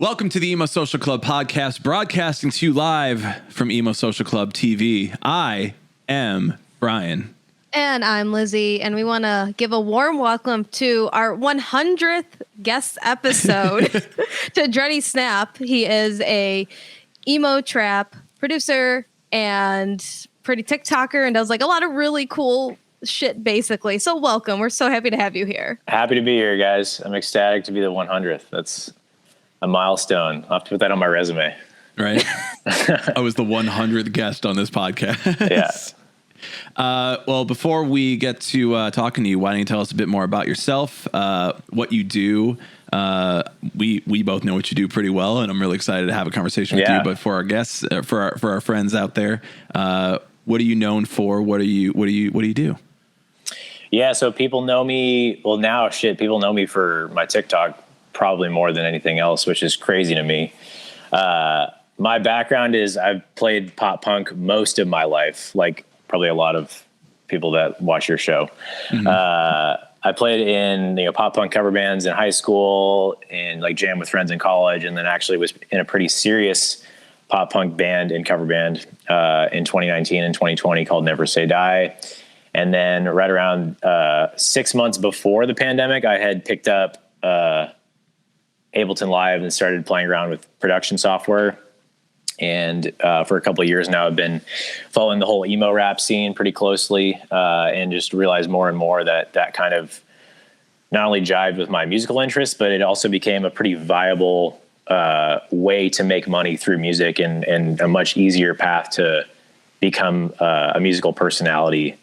Welcome to the Emo Social Club podcast, broadcasting to you live from Emo Social Club TV. I am Brian. And I'm Lizzie, and we want to give a warm welcome to our 100th guest episode to Dretty Snap. He is a emo trap producer and pretty TikToker and does like a lot of really cool shit, basically. So welcome. We're so happy to have you here. Happy to be here, guys. I'm ecstatic to be the 100th. That's a milestone. I'll have to put that on my resume. Right? I was the 100th guest on this podcast. Yeah. Well, before we get to talking to you, why don't you tell us a bit more about yourself, what you do? We both know what you do pretty well, and I'm really excited to have a conversation with you. But for our guests, for our friends out there, what are you known for? What do you do? Yeah, so people know me. Well, now people know me for my TikTok probably more than anything else, which is crazy to me. My background is I've played pop punk most of my life, like probably a lot of people that watch your show. Mm-hmm. I played in pop punk cover bands in high school and like jam with friends in college, and then actually was in a pretty serious pop punk band and cover band in 2019 and 2020 called Never Say Die. And then right around 6 months before the pandemic, I had picked up Ableton Live and started playing around with production software. And for a couple of years now, I've been following the whole emo rap scene pretty closely and just realized more and more that kind of not only jived with my musical interests, but it also became a pretty viable way to make money through music and a much easier path to become a musical personality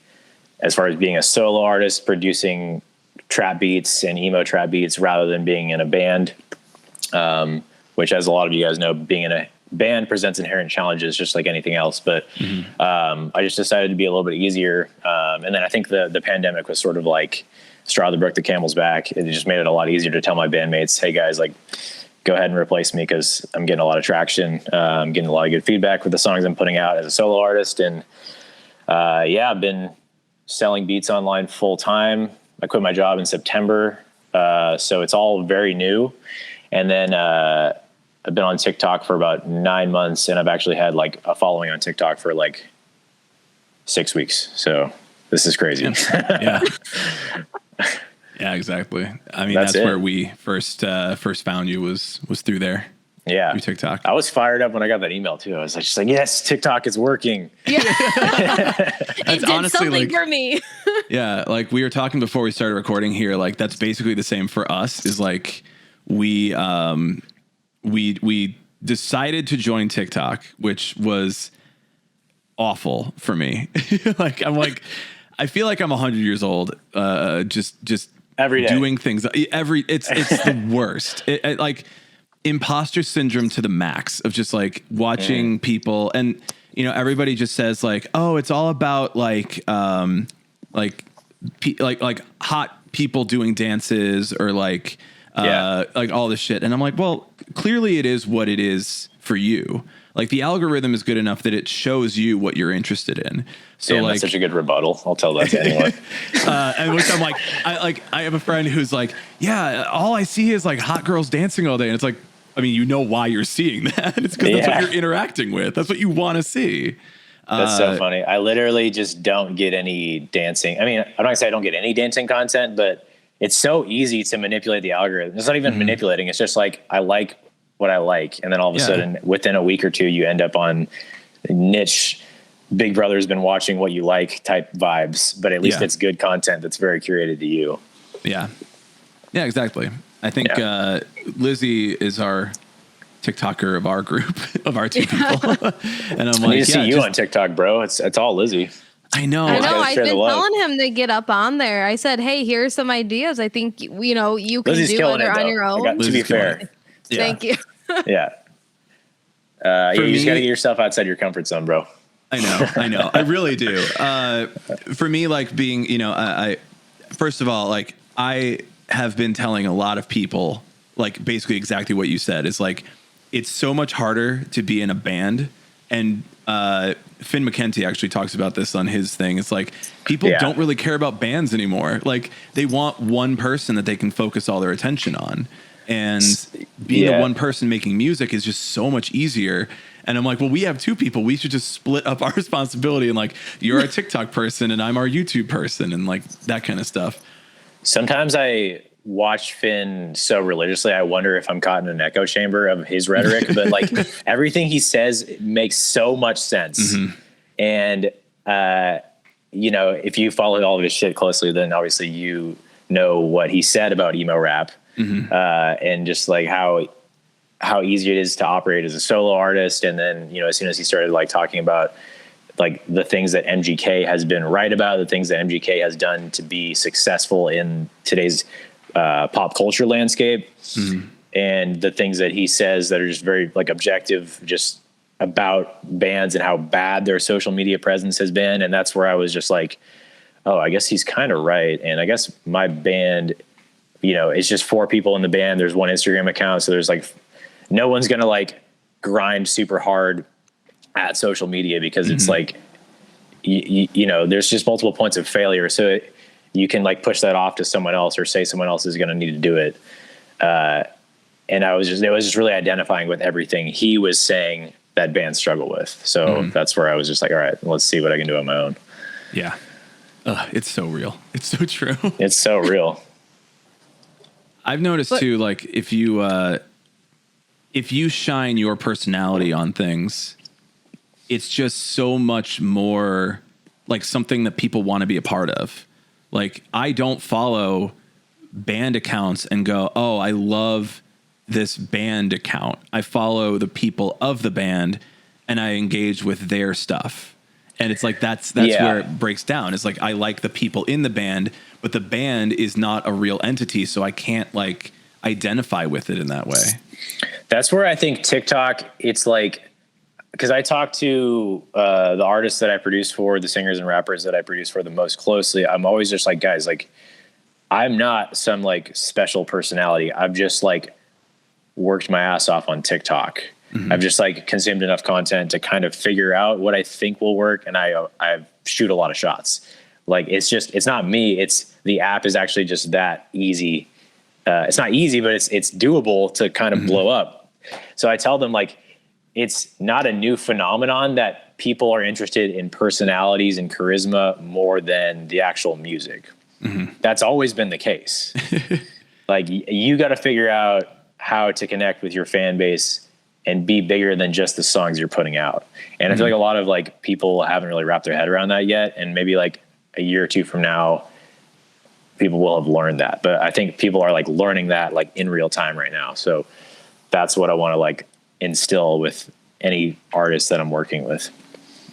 as far as being a solo artist, producing trap beats and emo trap beats rather than being in a band. Which, as a lot of you guys know, being in a band presents inherent challenges just like anything else. But I just decided to be a little bit easier. And then I think the pandemic was sort of like straw that broke the camel's back. It just made it a lot easier to tell my bandmates, hey guys, like go ahead and replace me because I'm getting a lot of traction. I'm getting a lot of good feedback with the songs I'm putting out as a solo artist. And I've been selling beats online full time. I quit my job in September. So it's all very new. And then I've been on TikTok for about 9 months, and I've actually had like a following on TikTok for like 6 weeks. So this is crazy. Yeah. Yeah, exactly. I mean, that's where we first found you was through there. Yeah. Through TikTok. I was fired up when I got that email too. I was like, yes, TikTok is working. Yeah. It did something for me. Yeah. Like we were talking before we started recording here, like that's basically the same for us is like, we decided to join TikTok, which was awful for me. I feel like I'm 100 years old. Just every day doing things it's the worst. It like imposter syndrome to the max of just like watching people. And, everybody just says like, oh, it's all about like hot people doing dances or like all this shit. And I'm like, well, clearly it is what it is for you. Like the algorithm is good enough that it shows you what you're interested in. So damn, like that's such a good rebuttal. I'll tell that to anyone. And which I'm like, I have a friend who's like, yeah, all I see is like hot girls dancing all day. And it's like, I mean, why you're seeing that. It's because that's what you're interacting with. That's what you want to see. That's so funny. I literally just don't get any dancing. I mean, I'm not gonna say I don't get any dancing content, but it's so easy to manipulate the algorithm. It's not even manipulating. It's just like, I like what I like. And then all of a sudden within a week or two, you end up on niche Big Brother's been watching what you like type vibes, but at least it's good content that's very curated to you. Yeah. Yeah, exactly. I think Lizzie is our TikToker of our group, of our two people. And I'm like, I need to see you on TikTok, bro. It's all Lizzie. I know. I've been telling him to get up on there. I said, hey, here's some ideas. I think, you can Lizzie's do it on your own. To be fair. Thank you. Yeah. You just got to get yourself outside your comfort zone, bro. I know. I really do. For me, like being, I first of all, like I have been telling a lot of people, like basically exactly what you said is like, it's so much harder to be in a band. And Finn McKenty actually talks about this on his thing. It's like people don't really care about bands anymore. Like they want one person that they can focus all their attention on. and being the one person making music is just so much easier. And I'm like, well, we have two people. We should just split up our responsibility. And like, you're a TikTok person and I'm our YouTube person and like that kind of stuff. Sometimes I watch Finn so religiously, I wonder if I'm caught in an echo chamber of his rhetoric, but like everything he says makes so much sense. Mm-hmm. And, you know, if you follow all of his shit closely, then obviously you know what he said about emo rap, mm-hmm. And just like how easy it is to operate as a solo artist. And then, you know, as soon as he started like talking about like the things that MGK has been right about, the things that MGK has done to be successful in today's pop culture landscape, mm-hmm. and the things that he says that are just very like objective, just about bands and how bad their social media presence has been. And that's where I was just like, oh, I guess he's kind of right. And I guess my band, you know, it's just 4 people in the band. There's one Instagram account. So there's like, no one's going to like grind super hard at social media because mm-hmm. it's like, you know, there's just multiple points of failure. So you can like push that off to someone else or say someone else is going to need to do it. And it was just really identifying with everything he was saying that bands struggle with. So mm-hmm. that's where I was just like, all right, let's see what I can do on my own. Yeah. It's so real. It's so true. It's so real. I've noticed too, like if you shine your personality on things, it's just so much more like something that people want to be a part of. Like I don't follow band accounts and go, oh, I love this band account. I follow the people of the band and I engage with their stuff. And it's like, that's where it breaks down. It's like, I like the people in the band, but the band is not a real entity. So I can't like identify with it in that way. That's where I think TikTok, it's like, because I talk to the artists that I produce for, the singers and rappers that I produce for the most closely. I'm always just like, guys, like, I'm not some like special personality. I've just like worked my ass off on TikTok. Mm-hmm. I've just like consumed enough content to kind of figure out what I think will work. And I shoot a lot of shots. Like, it's not me. It's the app is actually just that easy. It's not easy, but it's doable to kind of mm-hmm. blow up. So I tell them like, it's not a new phenomenon that people are interested in personalities and charisma more than the actual music. Mm-hmm. That's always been the case. Like you got to figure out how to connect with your fan base and be bigger than just the songs you're putting out. And mm-hmm. I feel like a lot of like people haven't really wrapped their head around that yet. And maybe like a year or two from now, people will have learned that. But I think people are like learning that like in real time right now. So that's what I want to like instill with any artist that I'm working with.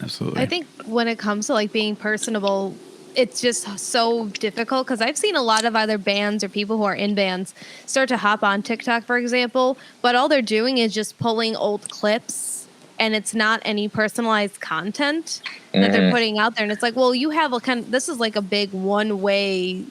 Absolutely. I think when it comes to like being personable, it's just so difficult because I've seen a lot of either bands or people who are in bands start to hop on TikTok, for example, but all they're doing is just pulling old clips and it's not any personalized content that they're putting out there. And it's like, well, you have this is like a big one-way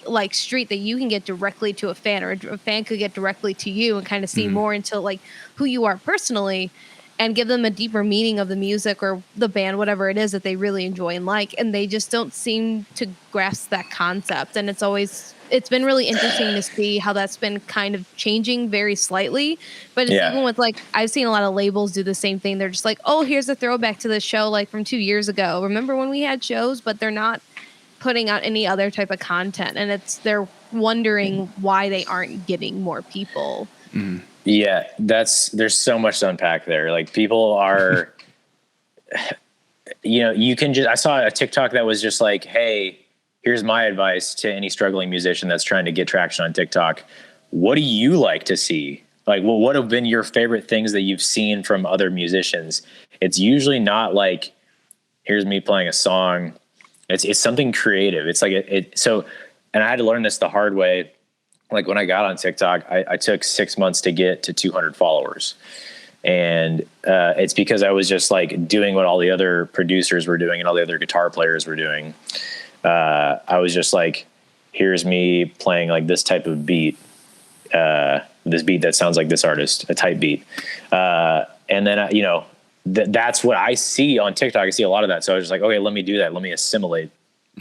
like street that you can get directly to a fan, or a fan could get directly to you and kind of see more into like who you are personally and give them a deeper meaning of the music or the band, whatever it is that they really enjoy and like. And they just don't seem to grasp that concept. And it's been really interesting to see how that's been kind of changing very slightly. But it's even with like, I've seen a lot of labels do the same thing. They're just like, oh, here's a throwback to this show like from 2 years ago. Remember when we had shows? But they're not putting out any other type of content. And they're wondering why they aren't getting more people. Mm. Yeah, there's so much to unpack there. Like people are, you know, I saw a TikTok that was just like, hey, here's my advice to any struggling musician that's trying to get traction on TikTok. What do you like to see? Like, well, what have been your favorite things that you've seen from other musicians? It's usually not like, here's me playing a song. It's something creative. It's like and I had to learn this the hard way. Like when I got on TikTok, I took 6 months to get to 200 followers. And it's because I was just like doing what all the other producers were doing and all the other guitar players were doing. I was just like, here's me playing like this type of beat, this beat that sounds like this artist, a type beat. And then, you know, that's what I see on TikTok. I see a lot of that. So I was just like, okay, let me do that. Let me assimilate.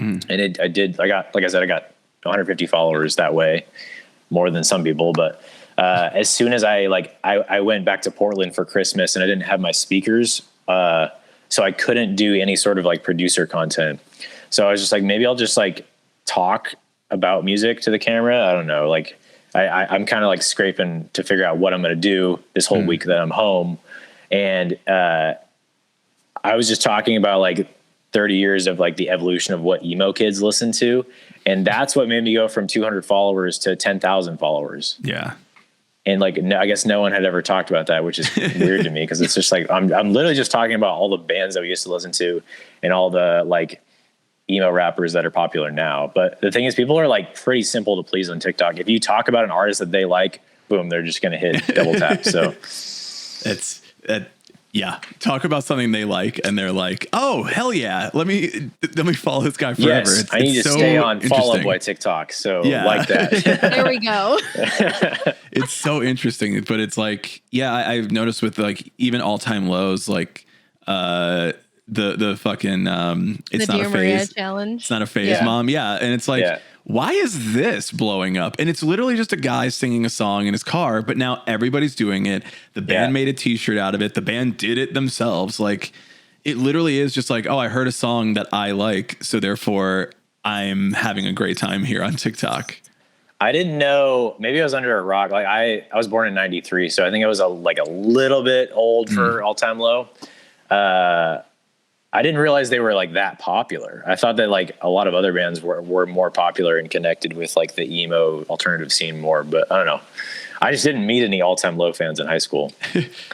And I got 150 followers that way, more than some people, but as soon as I went back to Portland for Christmas and I didn't have my speakers, so I couldn't do any sort of like producer content. So I was just like, maybe I'll just like talk about music to the camera. I don't know. Like I'm kind of like scraping to figure out what I'm going to do this whole week that I'm home. And I was just talking about like 30 years of like the evolution of what emo kids listen to. And that's what made me go from 200 followers to 10,000 followers. Yeah. And like, no, I guess no one had ever talked about that, which is weird to me. Cause it's just like, I'm literally just talking about all the bands that we used to listen to and all the like emo rappers that are popular now. But the thing is, people are like pretty simple to please on TikTok. If you talk about an artist that they like, boom, they're just going to hit double tap. So yeah. Talk about something they like and they're like, oh, hell yeah. Let me follow this guy forever. Yes, I need to stay on Fall Out Boy TikTok. So like that. There we go. It's so interesting, but it's like, yeah, I've noticed with like even all time lows, like, the fucking, it's the not Dear a Maria phase challenge. It's not a phase, mom. Yeah. And it's like, why is this blowing up? And it's literally just a guy singing a song in his car, but now everybody's doing it. The band made a t-shirt out of it. The band did it themselves. Like it literally is just like, oh, I heard a song that I like. So therefore I'm having a great time here on TikTok. I didn't know, maybe I was under a rock. Like I was born in 93. So I think I was a little bit old for All Time Low. I didn't realize they were like that popular. I thought that like a lot of other bands were more popular and connected with like the emo alternative scene more, but I don't know. I just didn't meet any All Time Low fans in high school.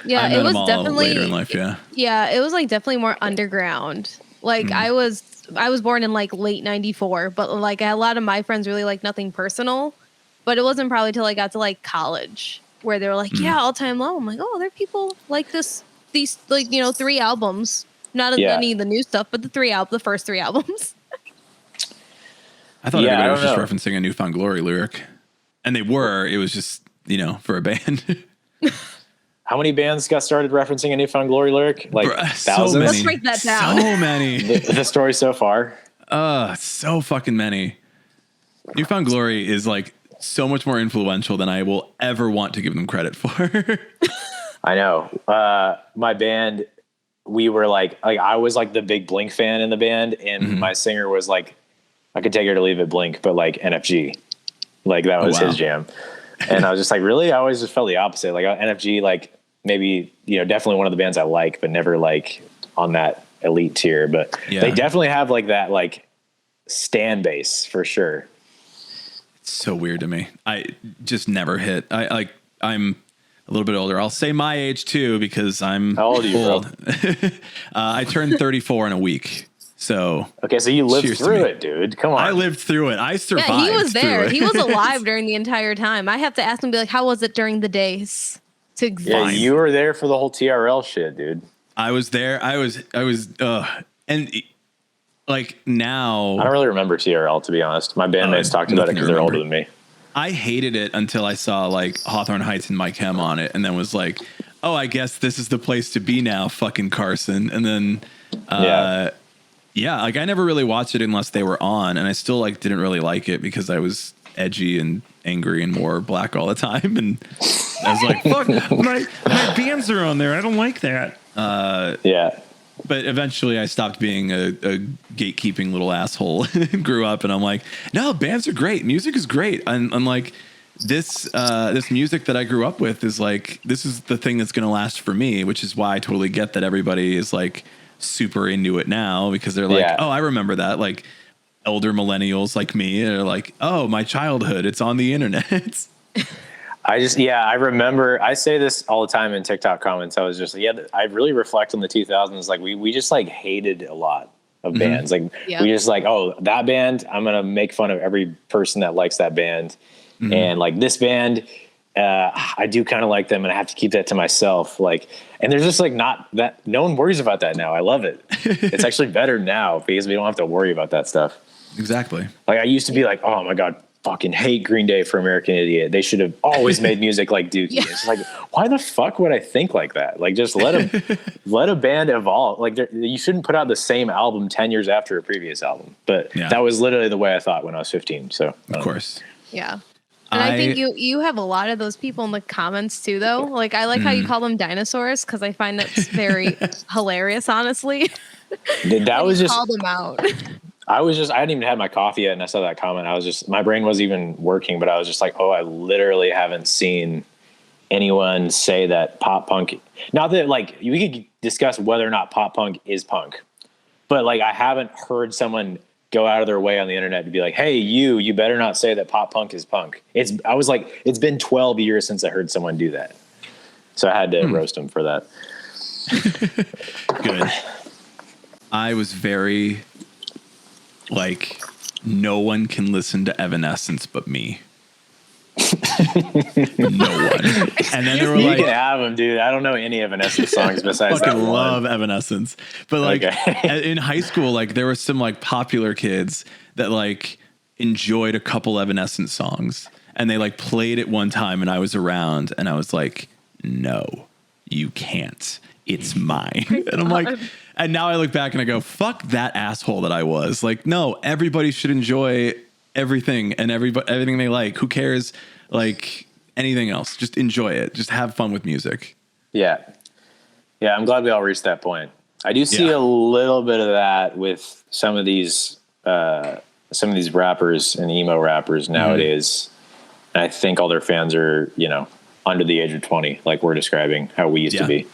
Yeah, it was definitely later in life. Yeah. Yeah, it was like definitely more underground. Like I was born in like late 94, but like a lot of my friends really like Nothing Personal, but it wasn't probably till I got to like college where they were like, yeah, All Time Low. I'm like, oh, there are people like these like, 3 albums. Not any of the new stuff, but the first 3 albums. I thought everybody was just referencing a Newfound Glory lyric. And they were. It was just, for a band. How many bands got started referencing a Newfound Glory lyric? Like thousands? So Let's break that down. So many. The story so far? So fucking many. Newfound Glory is like so much more influential than I will ever want to give them credit for. I know. My band... we were like I was like the big Blink fan in the band, and my singer was like, I could take her to leave it Blink, but like NFG, like that was his jam. And I was just like, really? I always just felt the opposite. Like NFG, like maybe, definitely one of the bands I like, but never like on that elite tier, but they definitely have like that, like stan base for sure. It's so weird to me. I just never hit. I'm a little bit older. I'll say my age too, because I'm How old are you, old. I turned 34 in a week. So okay, so you lived through it, dude. Come on. I lived through it. I survived. Yeah, he was there. He was alive during the entire time. I have to ask him, be like, how was it during the days? Yeah, you were there for the whole TRL shit, dude. I was there. I was, and like now. I don't really remember TRL, to be honest. My bandmates talked about it because they're older than me. I hated it until I saw like Hawthorne Heights and Mike Hem on it, and then was like, oh, I guess this is the place to be now, fucking Carson. And then, like I never really watched it unless they were on, and I still like didn't really like it because I was edgy and angry and wore black all the time, and I was like, fuck, my bands are on there. I don't like that. But eventually I stopped being a gatekeeping little asshole and grew up, and I'm like, no, bands are great. Music is great. And I'm like, this music that I grew up with is like, this is the thing that's going to last for me, which is why I totally get that everybody is like super into it now, because they're like, oh, I remember that. Like elder millennials like me are like, oh, my childhood, it's on the internet. I remember, I say this all the time in TikTok comments. I was just, I really reflect on the 2000s. Like we just like hated a lot of bands. Like we just like, oh, that band, I'm going to make fun of every person that likes that band. And like this band, I do kind of like them and I have to keep that to myself. Like, and there's just like not that, no one worries about that now. I love it. It's actually better now because we don't have to worry about that stuff. Exactly. Like I used to be like, oh my God, fucking hate Green Day for American Idiot. They should have always made music like Dookie. It's like, why the fuck would I think like that? Like, just let a band evolve. Like, you shouldn't put out the same album 10 years after a previous album. But that was literally the way I thought when I was 15. So, of course. Yeah. And I think you have a lot of those people in the comments too, though. Like, I like how you call them dinosaurs because I find that's very hilarious, honestly. That was just call them out. I hadn't even had my coffee yet, and I saw that comment. My brain wasn't even working, but I was just like, oh, I literally haven't seen anyone say that pop punk. Not that like we could discuss whether or not pop punk is punk, but like I haven't heard someone go out of their way on the internet to be like, hey, you better not say that pop punk is punk. I was like, it's been 12 years since I heard someone do that. So I had to roast them for that. Good. I was very like, no one can listen to Evanescence but me. No one. And then they were like, you can have them, dude. I don't know any Evanescence songs besides that one. Love Evanescence. But like in high school, like there were some like popular kids that like enjoyed a couple Evanescence songs, and they like played it one time, and I was around, and I was like, no, you can't. It's mine. And I'm like, and now I look back and I go, fuck that asshole that I was. Like, no, everybody should enjoy everything and everything they like. Who cares? Like anything else, just enjoy it. Just have fun with music. Yeah. I'm glad we all reached that point. I do see a little bit of that with some of these rappers and emo rappers nowadays. And I think all their fans are, under the age of 20, like we're describing how we used to be.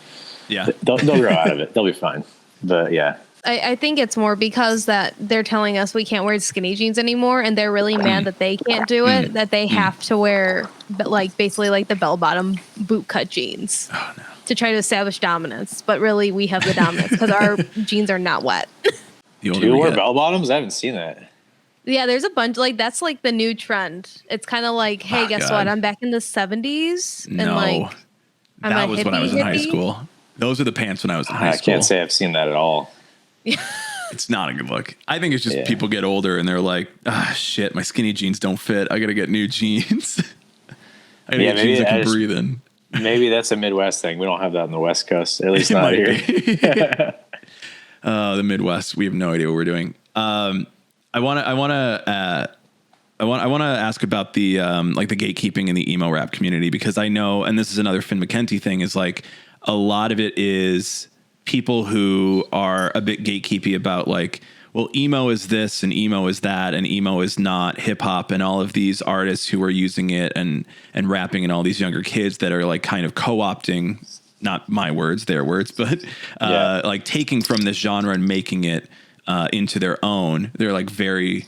Yeah. They'll grow out of it. They'll be fine. But yeah. I think it's more because that they're telling us we can't wear skinny jeans anymore, and they're really mad that they can't do it, that they have to wear like basically like the bell bottom boot cut jeans to try to establish dominance. But really, we have the dominance because our jeans are not wet. Do you wear bell bottoms? I haven't seen that. Yeah, there's a bunch like that's like the new trend. It's kind of like, hey, guess what? I'm back in the 70s, and like that was when I was in high school. Those are the pants when I was in high school. I can't say I've seen that at all. It's not a good look. I think it's just people get older and they're like, shit, my skinny jeans don't fit. I got to get new jeans. I got to get jeans I can breathe in. Maybe that's a Midwest thing. We don't have that on the West Coast, at least not here. The Midwest, we have no idea what we're doing. I want to ask about the like the gatekeeping in the emo rap community, because I know, and this is another Finn McKenty thing, is like a lot of it is people who are a bit gatekeepy about like, well, emo is this and emo is that and emo is not hip hop, and all of these artists who are using it and rapping, and all these younger kids that are like kind of co-opting, not my words, their words, but like taking from this genre and making it into their own. They're like very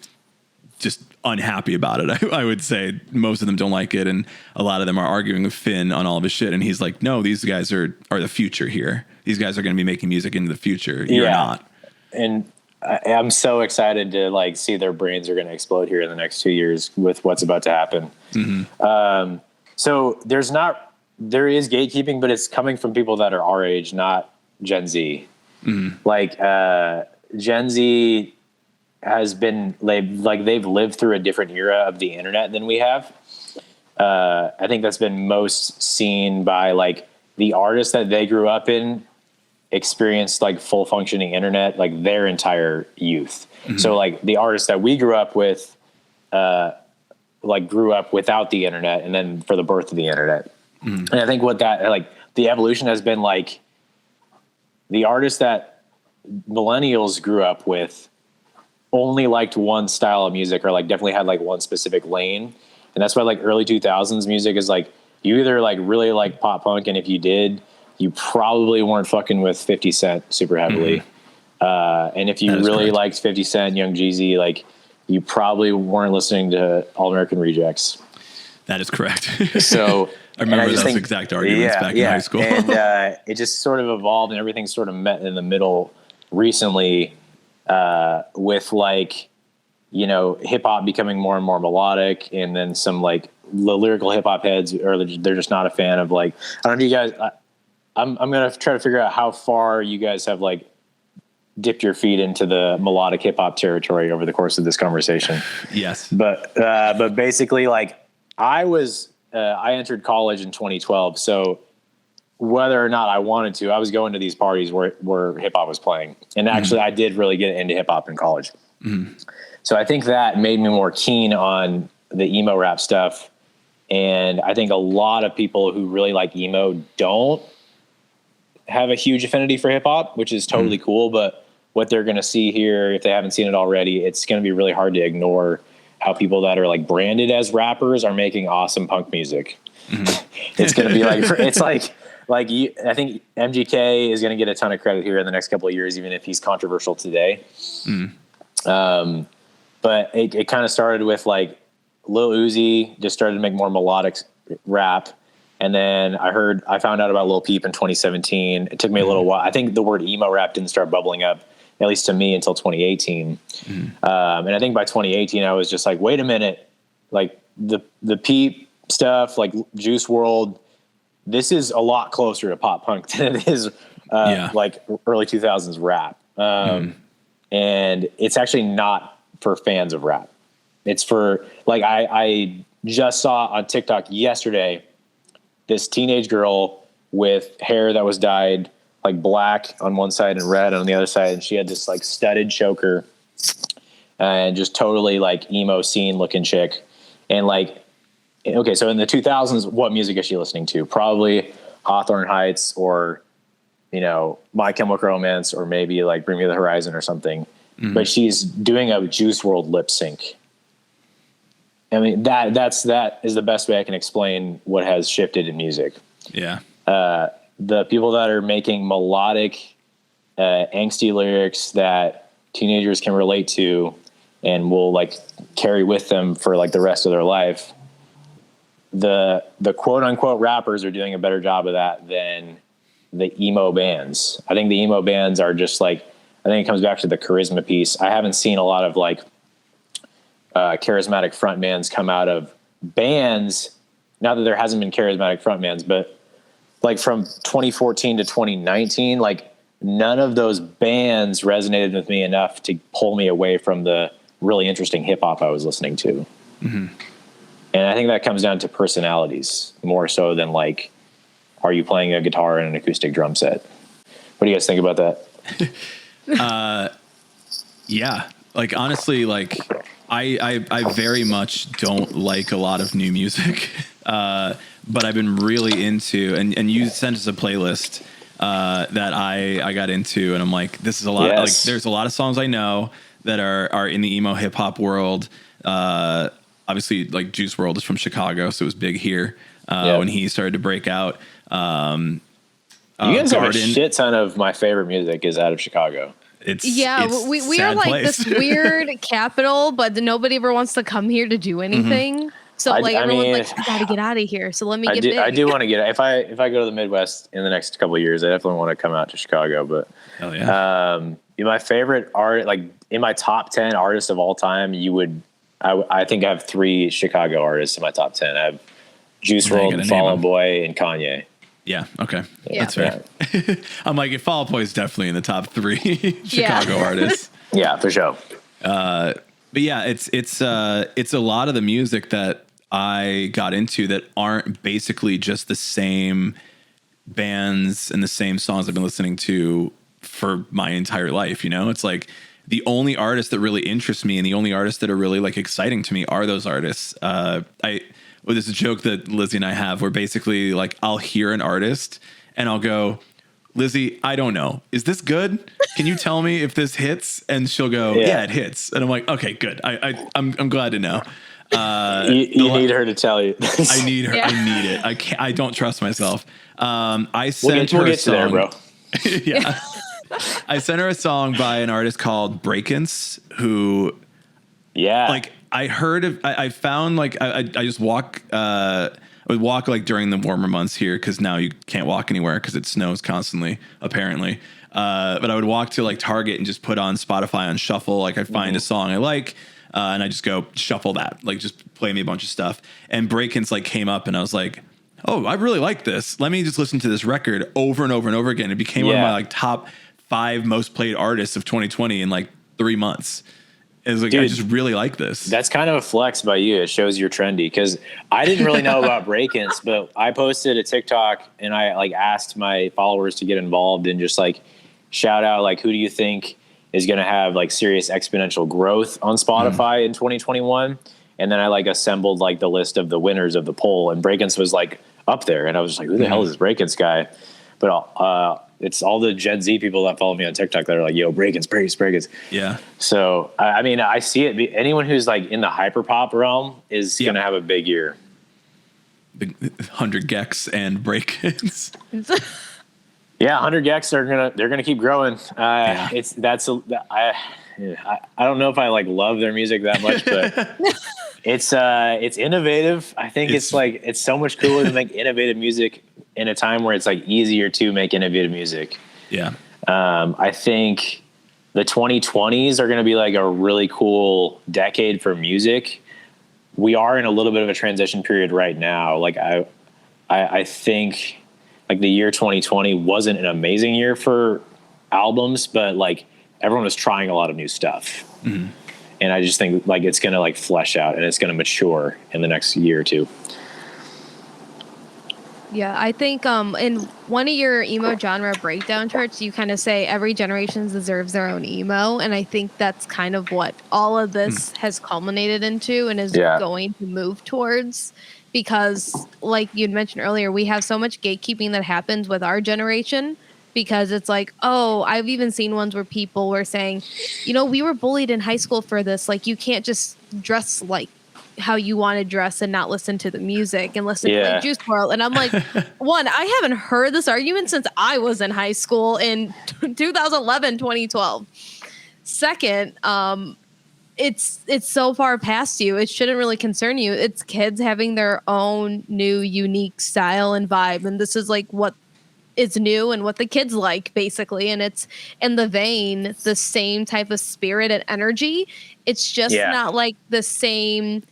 just unhappy about it. I would say most of them don't like it, and a lot of them are arguing with Finn on all of his shit, and he's like, no, these guys are the future here. These guys are going to be making music into the future. You're not. And I'm so excited to like see their brains are going to explode here in the next 2 years with what's about to happen. Mm-hmm. So there is gatekeeping, but it's coming from people that are our age, not Gen Z. Mm-hmm. Like Gen Z has been they've lived through a different era of the internet than we have. I think that's been most seen by like the artists that they grew up in experienced like full functioning internet like their entire youth. Mm-hmm. So like the artists that we grew up with like grew up without the internet, and then for the birth of the internet. Mm-hmm. And I think what that like the evolution has been like the artists that millennials grew up with only liked one style of music, or like definitely had like one specific lane. And that's why like early 2000s music is like, you either like really like pop punk, and if you did, you probably weren't fucking with 50 Cent super heavily. Mm-hmm. And if you really liked 50 Cent, Young Jeezy, like you probably weren't listening to All American Rejects. That is correct. So I remember those exact arguments back in high school. And it just sort of evolved, and everything sort of met in the middle recently with like, hip hop becoming more and more melodic, and then some like the lyrical hip hop heads they're just not a fan of like, I don't know if you guys, I'm going to try to figure out how far you guys have like dipped your feet into the melodic hip hop territory over the course of this conversation. Yes. But basically like I entered college in 2012. So whether or not I wanted to, I was going to these parties where hip hop was playing. And actually I did really get into hip hop in college. Mm-hmm. So I think that made me more keen on the emo rap stuff And I think a lot of people who really like emo don't have a huge affinity for hip hop, which is totally cool. But what they're going to see here, if they haven't seen it already, it's going to be really hard to ignore how people that are like branded as rappers are making awesome punk music. It's going to be like, it's like you, I think MGK is going to get a ton of credit here in the next couple of years, even if he's controversial today. But it kind of started with like Lil Uzi just started to make more melodic rap. And then I found out about Lil Peep in 2017. It took me a little while. I think the word emo rap didn't start bubbling up, at least to me, until 2018. And I think by 2018, I was just like, wait a minute, like the Peep stuff, like Juice World, this is a lot closer to pop punk than it is like early 2000s rap. And it's actually not for fans of rap. It's for, like, I just saw on TikTok yesterday this teenage girl with hair that was dyed like black on one side and red on the other side, and she had this like studded choker and just totally like emo scene looking chick. And like, okay, so in the 2000s, what music is she listening to? Probably Hawthorne Heights or, you know, My Chemical Romance, or maybe like Bring Me the Horizon or something. But she's doing a Juice World lip sync. I mean, that is the best way I can explain what has shifted in music. Yeah. The people that are making melodic, angsty lyrics that teenagers can relate to and will like carry with them for like the rest of their life. The quote unquote rappers are doing a better job of that than the emo bands. I think the emo bands are just like, I think it comes back to the charisma piece. I haven't seen a lot of like charismatic frontmans come out of bands. Not that there hasn't been charismatic frontmans, but like from 2014 to 2019, like none of those bands resonated with me enough to pull me away from the really interesting hip hop I was listening to. And I think that comes down to personalities more so than like, are you playing a guitar and an acoustic drum set? What do you guys think about that? Yeah, like honestly, like I very much don't like a lot of new music, but I've been really into, and you sent us a playlist that I got into, and I'm like, this is a lot. Like, there's a lot of songs I know that are in the emo hip hop world. Obviously, like Juice World is from Chicago, so it was big here when he started to break out. You guys have a shit ton of my favorite music is out of Chicago. We are like place. This weird capital, but nobody ever wants to come here to do anything. So everyone's like, I gotta get out of here. So let me get big. I do want to get, if I go to the Midwest in the next couple of years, I definitely want to come out to Chicago. But hell yeah. My favorite art, like in my top 10 artists of all time, I think I have 3 Chicago artists in my top 10. I have Juice WRLD, Fall Out Boy, and Kanye. Yeah. Okay. Yeah. That's fair. Yeah. I'm like, Fall Out Boy is definitely in the top 3 Chicago artists. Yeah, for sure. But yeah, it's a lot of the music that I got into that aren't basically just the same bands and the same songs I've been listening to for my entire life. You know, it's like the only artists that really interest me and the only artists that are really like exciting to me are those artists. There's a joke that Lizzie and I have where basically like I'll hear an artist and I'll go, Lizzie, I don't know. Is this good? Can you tell me if this hits? And she'll go, yeah, it hits. And I'm like, okay, good. I'm glad to know. You need her to tell you. I need her. Yeah. I need it. I don't trust myself. I sent we'll her get a song. To there, bro. Yeah. I sent her a song by an artist called Breakins, who, like, I heard of, I found like, I just walk, I would walk like during the warmer months here, cause now you can't walk anywhere cause it snows constantly, apparently. But I would walk to like Target and just put on Spotify on shuffle. Like I find a song I like, and I just go shuffle that, like just play me a bunch of stuff. And Breakins like came up and I was like, oh, I really like this. Let me just listen to this record over and over and over again. It became one of my like top 5 most played artists of 2020 in like 3 months. It's like, dude, I just really like this. That's kind of a flex by you. It shows you're trendy, because I didn't really know about break-ins, but I posted a TikTok and I like asked my followers to get involved and just like shout out, like, who do you think is going to have like serious exponential growth on Spotify in 2021? And then I like assembled like the list of the winners of the poll, and Breakins was like up there. And I was just like, who the hell is this Breakins guy? But it's all the Gen Z people that follow me on TikTok that are like, yo, Breakins. Yeah. So, I mean, I see it. Anyone who's like in the hyperpop realm is going to have a big year. Big 100 Gex and Breakins. Yeah, 100 Gex they're gonna keep growing. I don't know if I like love their music that much, but it's innovative. I think it's so much cooler to make innovative music in a time where it's like easier to make innovative music. Yeah. I think the 2020s are going to be like a really cool decade for music. We are in a little bit of a transition period right now. Like I think like the year 2020 wasn't an amazing year for albums, but like everyone was trying a lot of new stuff. Mm-hmm. And I just think like it's going to like flesh out and it's going to mature in the next year or two. Yeah, I think in one of your emo genre breakdown charts, you kind of say every generation deserves their own emo. And I think that's kind of what all of this has culminated into and is going to move towards. Because like you'd mentioned earlier, we have so much gatekeeping that happens with our generation because it's like, oh, I've even seen ones where people were saying, you know, we were bullied in high school for this. Like, you can't just dress like how you want to dress and not listen to the music and listen to like juiceworld. And I'm like, one, I haven't heard this argument since I was in high school in 2011, 2012. Second, it's so far past you. It shouldn't really concern you. It's kids having their own new unique style and vibe. And this is like what is new and what the kids like, basically. And it's in the vein, the same type of spirit and energy. It's just not like the same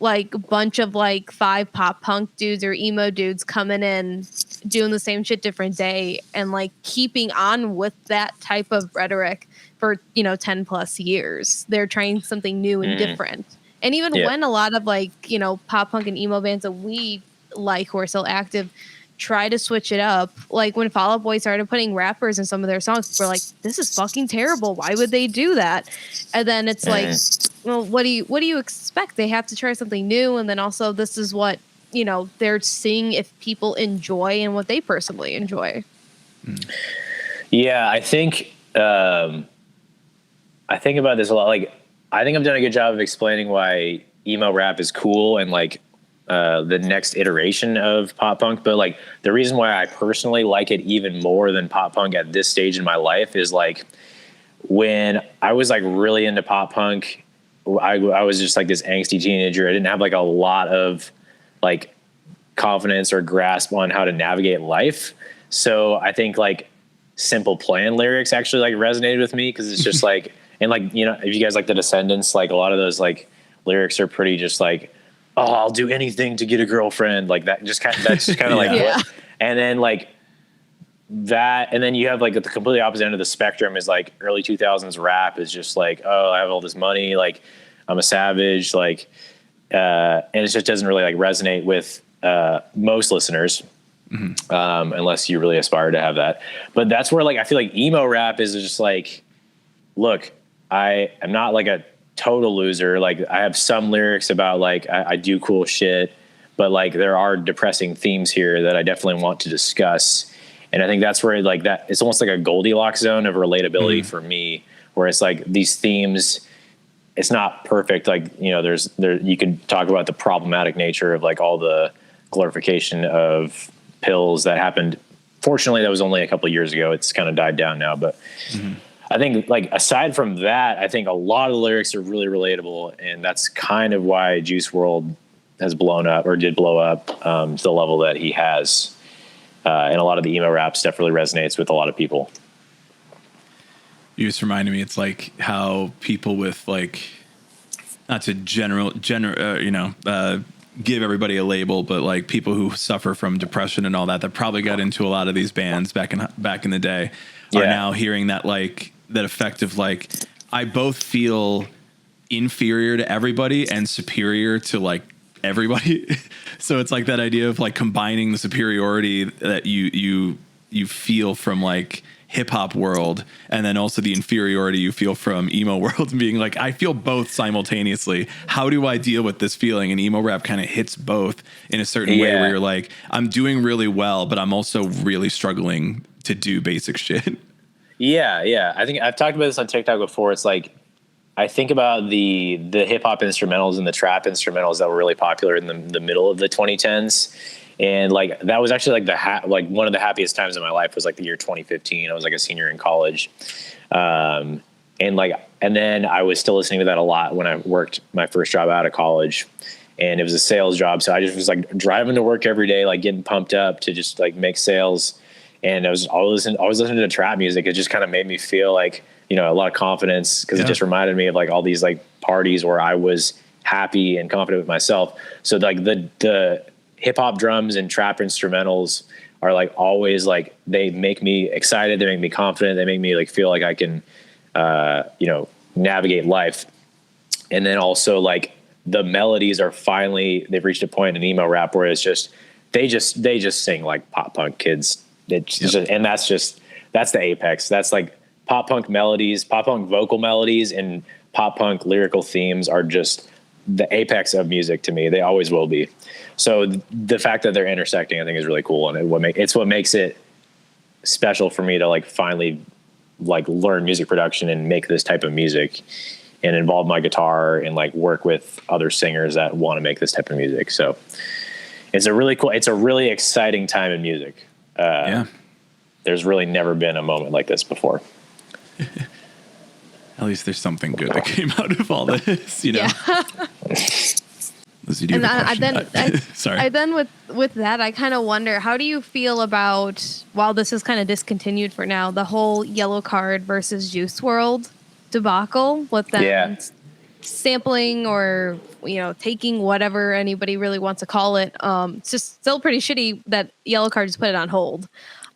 like bunch of like 5 pop punk dudes or emo dudes coming in doing the same shit different day and like keeping on with that type of rhetoric for 10 plus years. They're trying something new and different. And even when a lot of like pop punk and emo bands that we like who are still active try to switch it up, like when Fall Out Boy started putting rappers in some of their songs, we're like, this is fucking terrible, why would they do that? And then it's like, well, what do you expect? They have to try something new. And then also this is what they're seeing if people enjoy and what they personally enjoy. I think about this a lot. Like, I think I've done a good job of explaining why emo rap is cool and like the next iteration of pop punk. But like the reason why I personally like it even more than pop punk at this stage in my life is like when I was like really into pop punk, I was just like this angsty teenager. I didn't have like a lot of like confidence or grasp on how to navigate life. So I think like Simple Plan lyrics actually like resonated with me because it's just like, and like, if you guys like the Descendants, like a lot of those like lyrics are pretty just like, oh, I'll do anything to get a girlfriend, like that. That's just kind of like, what? And then like that, and then you have like the completely opposite end of the spectrum is like early 2000s rap is just like, oh, I have all this money, like I'm a savage, like, and it just doesn't really like resonate with most listeners, unless you really aspire to have that. But that's where like I feel like emo rap is just like, look, I am not like a total loser. Like I have some lyrics about like I do cool shit, but like there are depressing themes here that I definitely want to discuss. And I think that's where like that it's almost like a Goldilocks zone of relatability for me, where it's like these themes, it's not perfect. Like, you can talk about the problematic nature of like all the glorification of pills that happened. Fortunately, that was only a couple of years ago. It's kind of died down now, but I think like aside from that, I think a lot of the lyrics are really relatable, and that's kind of why Juiceworld has blown up or did blow up to the level that he has. And a lot of the emo rap stuff really resonates with a lot of people. You just reminded me, it's like how people with like, not to give everybody a label, but like people who suffer from depression and all that probably got into a lot of these bands back in the day are now hearing that like that effect of like, I both feel inferior to everybody and superior to like everybody. So it's like that idea of like combining the superiority that you feel from like hip hop world, and then also the inferiority you feel from emo world, and being like, I feel both simultaneously. How do I deal with this feeling? And emo rap kind of hits both in a certain way where you're like, I'm doing really well, but I'm also really struggling to do basic shit. Yeah. I think I've talked about this on TikTok before. It's like, I think about the hip hop instrumentals and the trap instrumentals that were really popular in the middle of the 2010s. And like, that was actually like one of the happiest times in my life was like the year 2015. I was like a senior in college. And then I was still listening to that a lot when I worked my first job out of college, and it was a sales job. So I just was like driving to work every day, like getting pumped up to just like make sales. And I was always listening to trap music. It just kind of made me feel like, you know, a lot of confidence, because it just reminded me of like all these like parties where I was happy and confident with myself. So like the hip hop drums and trap instrumentals are like always like, they make me excited. They make me confident. They make me like feel like I can, navigate life. And then also like the melodies are they've reached a point in emo rap where it's just, they just sing like pop punk kids. And that's the apex. That's like pop punk melodies, pop punk vocal melodies, and pop punk lyrical themes are just the apex of music to me. They always will be. So the fact that they're intersecting, I think, is really cool. And it's what makes it special for me to like finally like learn music production and make this type of music and involve my guitar and like work with other singers that want to make this type of music. So it's a really exciting time in music. There's really never been a moment like this before. At least there's something good that came out of all this, you know? Yeah. Lizzie, do you have a question? Sorry. I then with that, I kind of wonder, how do you feel about, while this is kind of discontinued for now, the whole Yellowcard versus Juiceworld debacle with them sampling or, you know, taking whatever anybody really wants to call it. It's just still pretty shitty that Yellowcard just put it on hold.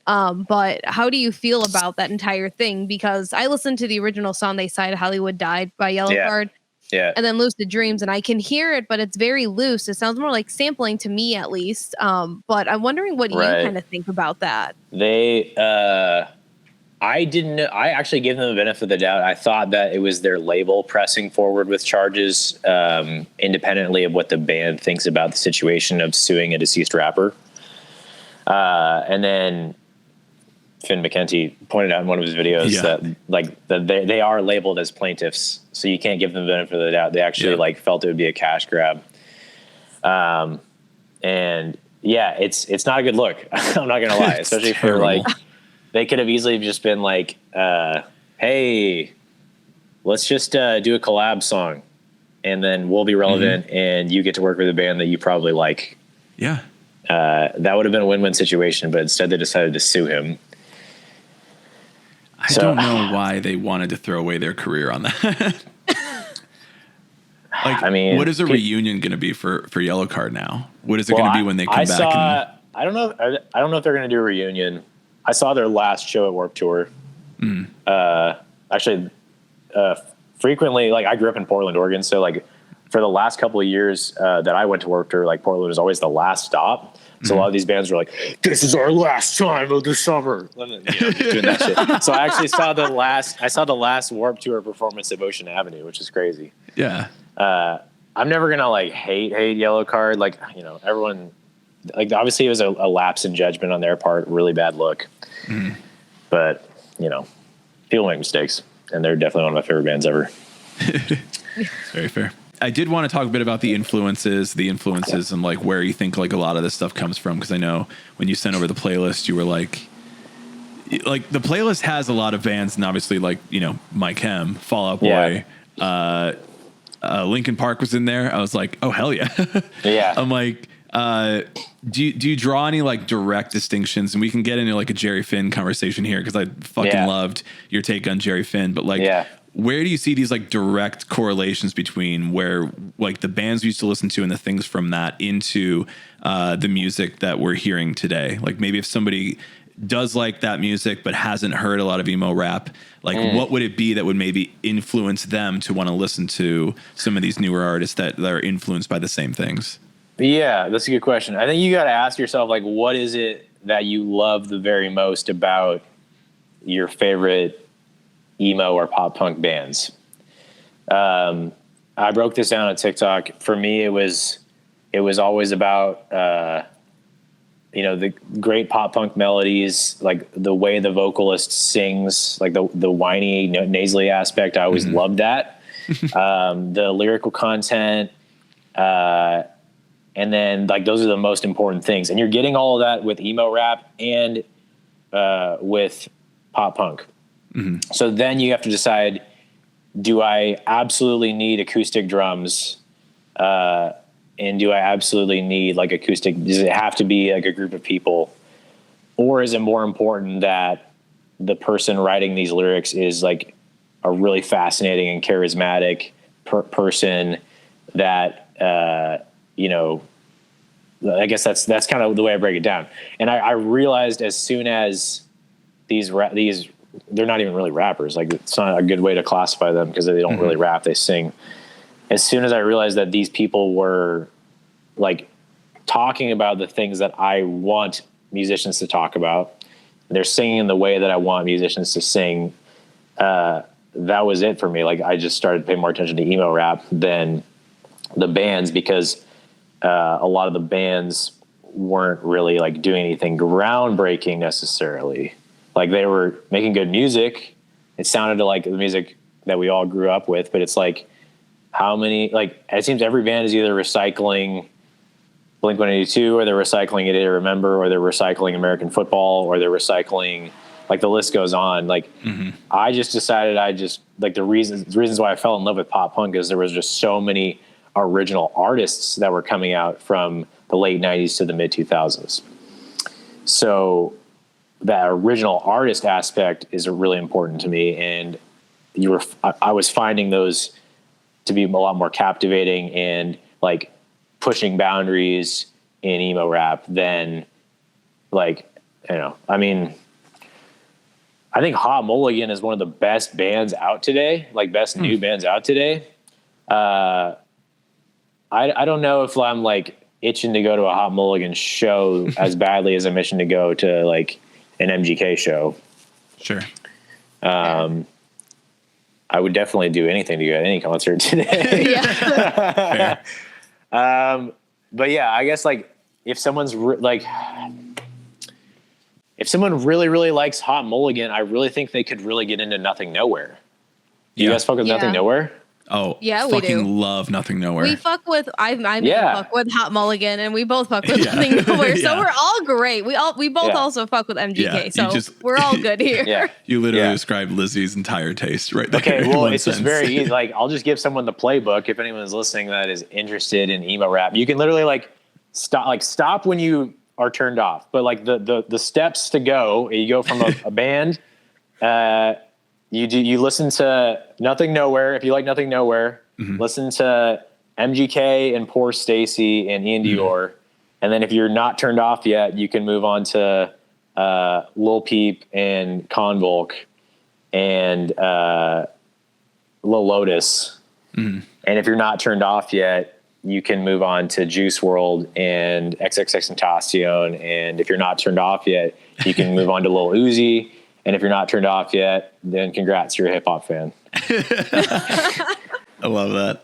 But how do you feel about that entire thing? Because I listened to the original song, They Side Hollywood Died by Yellowcard. Yeah. And then Lucid Dreams, and I can hear it, but it's very loose. It sounds more like sampling to me, at least. But I'm wondering what you kind of think about that. I didn't know. I actually gave them the benefit of the doubt. I thought that it was their label pressing forward with charges, independently of what the band thinks about the situation of suing a deceased rapper. And then Finn McKenty pointed out in one of his videos that they are labeled as plaintiffs, so you can't give them the benefit of the doubt. They actually felt it would be a cash grab. And it's not a good look. I'm not gonna lie, especially for like, they could have easily just been like, hey, let's just do a collab song, and then we'll be relevant, and you get to work with a band that you probably like. Yeah. That would have been a win-win situation, but instead they decided to sue him. I don't know why they wanted to throw away their career on that. I mean, what is a reunion going to be for Yellowcard now? What is it going to be when they come back? I don't know if they're going to do a reunion. I saw their last show at Warped Tour. Frequently, like, I grew up in Portland, Oregon, so like for the last couple of years that I went to Warped Tour, like Portland was always the last stop. So a lot of these bands were like, "This is our last time of the summer," doing that shit. So I actually saw the last Warped Tour performance at Ocean Avenue, which is crazy. Yeah. I'm never gonna like hate Yellowcard. Like, you know, everyone, like, obviously it was a lapse in judgment on their part, really bad look. But, you know, people make mistakes, and they're definitely one of my favorite bands ever. Very fair. I did want to talk a bit about the influences and like where you think like a lot of this stuff comes from. Cause I know when you sent over the playlist, you were like the playlist has a lot of bands, and obviously like, you know, My Chem, Fall Out Boy, Linkin Park was in there. I was like, oh hell yeah. Yeah. I'm like, do you draw any like direct distinctions? And we can get into like a Jerry Finn conversation here, cause I fucking loved your take on Jerry Finn, but like, where do you see these like direct correlations between where like the bands we used to listen to and the things from that into the music that we're hearing today? Like maybe if somebody does like that music but hasn't heard a lot of emo rap, like what would it be that would maybe influence them to want to listen to some of these newer artists that are influenced by the same things? Yeah, that's a good question. I think you got to ask yourself, like, what is it that you love the very most about your favorite emo or pop punk bands. I broke this down on TikTok. For me, it was always about, the great pop punk melodies, like the way the vocalist sings, like the whiny nasally aspect. I always loved that. The lyrical content, and then like those are the most important things. And you're getting all of that with emo rap and with pop punk. So then you have to decide, do I absolutely need acoustic drums? And do I absolutely need like acoustic? Does it have to be like a group of people? Or is it more important that the person writing these lyrics is like a really fascinating and charismatic person that, I guess that's kind of the way I break it down. And I realized as soon as these they're not even really rappers. Like it's not a good way to classify them because they don't really rap. They sing. As soon as I realized that these people were like talking about the things that I want musicians to talk about, they're singing in the way that I want musicians to sing. That was it for me. Like I just started paying more attention to emo rap than the bands because a lot of the bands weren't really like doing anything groundbreaking necessarily. Like they were making good music. It sounded like the music that we all grew up with, but it's like, how many, like, it seems every band is either recycling Blink-182 or they're recycling A Day to Remember or they're recycling American Football or they're recycling, like the list goes on. Like I just decided the reasons why I fell in love with pop punk is there was just so many original artists that were coming out from the late 90s to the mid 2000s. So that original artist aspect is really important to me. And I was finding those to be a lot more captivating and like pushing boundaries in emo rap than like, I mean, I think Hot Mulligan is one of the best bands out today, like best new bands out today. I don't know if I'm like itching to go to a Hot Mulligan show as badly as I'm itching to go to like an MGK show. Sure. I would definitely do anything to go to any concert today. But yeah, I guess like if someone's if someone really, really likes Hot Mulligan, I really think they could really get into Nothing Nowhere. Do you guys fuck with Nothing Nowhere? Oh, yeah, we do. Love Nothing Nowhere. We fuck with fuck with Hot Mulligan, and we both fuck with Nothing Nowhere. So we're all great. We both also fuck with MGK. So we're all good here. You literally described Lizzie's entire taste right there. Okay, well, it's just very easy. Like, I'll just give someone the playbook if anyone's listening that is interested in emo rap. You can literally like stop when you are turned off. But like the steps to go, you go from a band. You listen to Nothing Nowhere. If you like Nothing Nowhere, listen to MGK and Poor Stacy and Ian Dior. And then if you're not turned off yet, you can move on to Lil Peep and Convolk and Lil Lotus. And if you're not turned off yet, you can move on to Juice World and XXXTentacion. And if you're not turned off yet, you can move on to Lil Uzi. And if you're not turned off yet, then congrats, you're a hip hop fan. I love that.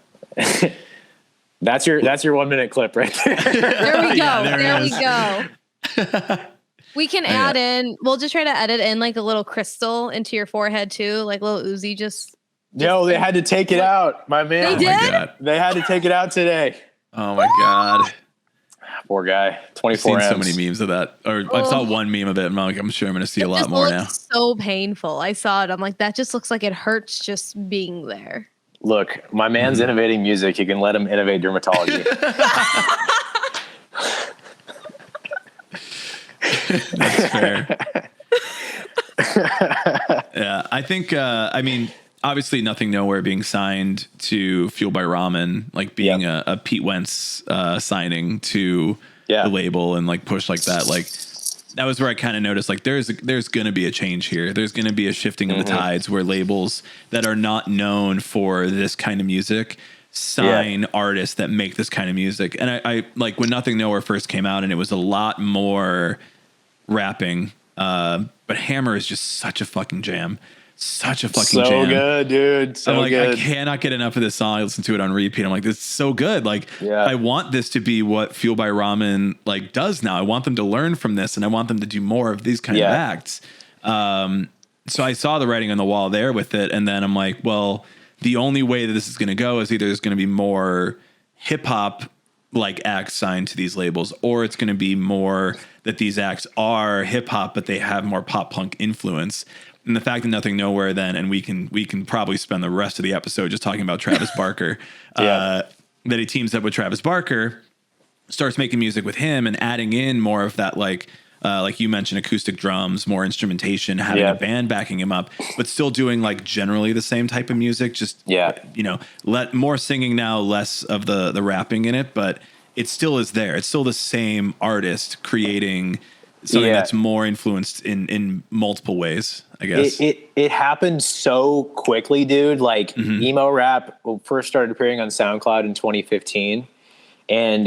That's your 1 minute clip right there. There we go. There we go. We can add in. We'll just try to edit in like a little crystal into your forehead too, like little Uzi. No, they had to take it out, my man. They did. They had to take it out today. Oh my god. Poor guy. 24 I've seen M's. so many memes of that. Or I saw one meme of it. And I'm sure I'm going to see a lot more now. So painful. I saw it. I'm like, that just looks like it hurts just being there. Look, my man's innovating music. You can let him innovate dermatology. That's fair. Yeah, I think. I mean, obviously, Nothing Nowhere being signed to Fueled by Ramen, like being a Pete Wentz signing to the label and like push like that, like that was where I kind of noticed like there's going to be a change here. There's going to be a shifting of the tides where labels that are not known for this kind of music sign artists that make this kind of music. And I like when Nothing Nowhere first came out and it was a lot more rapping But Hammer is just such a fucking jam. Such a fucking So jam. good, dude. So I'm like, good. I cannot get enough of this song. I listen to it on repeat. I'm like, this is so good. Like, Yeah. I want this to be what Fuel by Ramen like does now. I want them to learn from this, and I want them to do more of these kind of acts. So I saw the writing on the wall there with it, and then I'm like, well, the only way that this is going to go is either there's going to be more hip hop like acts signed to these labels, or it's going to be more that these acts are hip hop, but they have more pop punk influence. And the fact that Nothing Nowhere then, and we can probably spend the rest of the episode just talking about Travis Barker, that he teams up with Travis Barker, starts making music with him and adding in more of that, like you mentioned, acoustic drums, more instrumentation, having a band backing him up, but still doing like generally the same type of music. Just, more singing now, less of the rapping in it, but it still is there. It's still the same artist creating something that's more influenced in multiple ways, I guess. It happened so quickly, dude. Like emo rap first started appearing on SoundCloud in 2015. And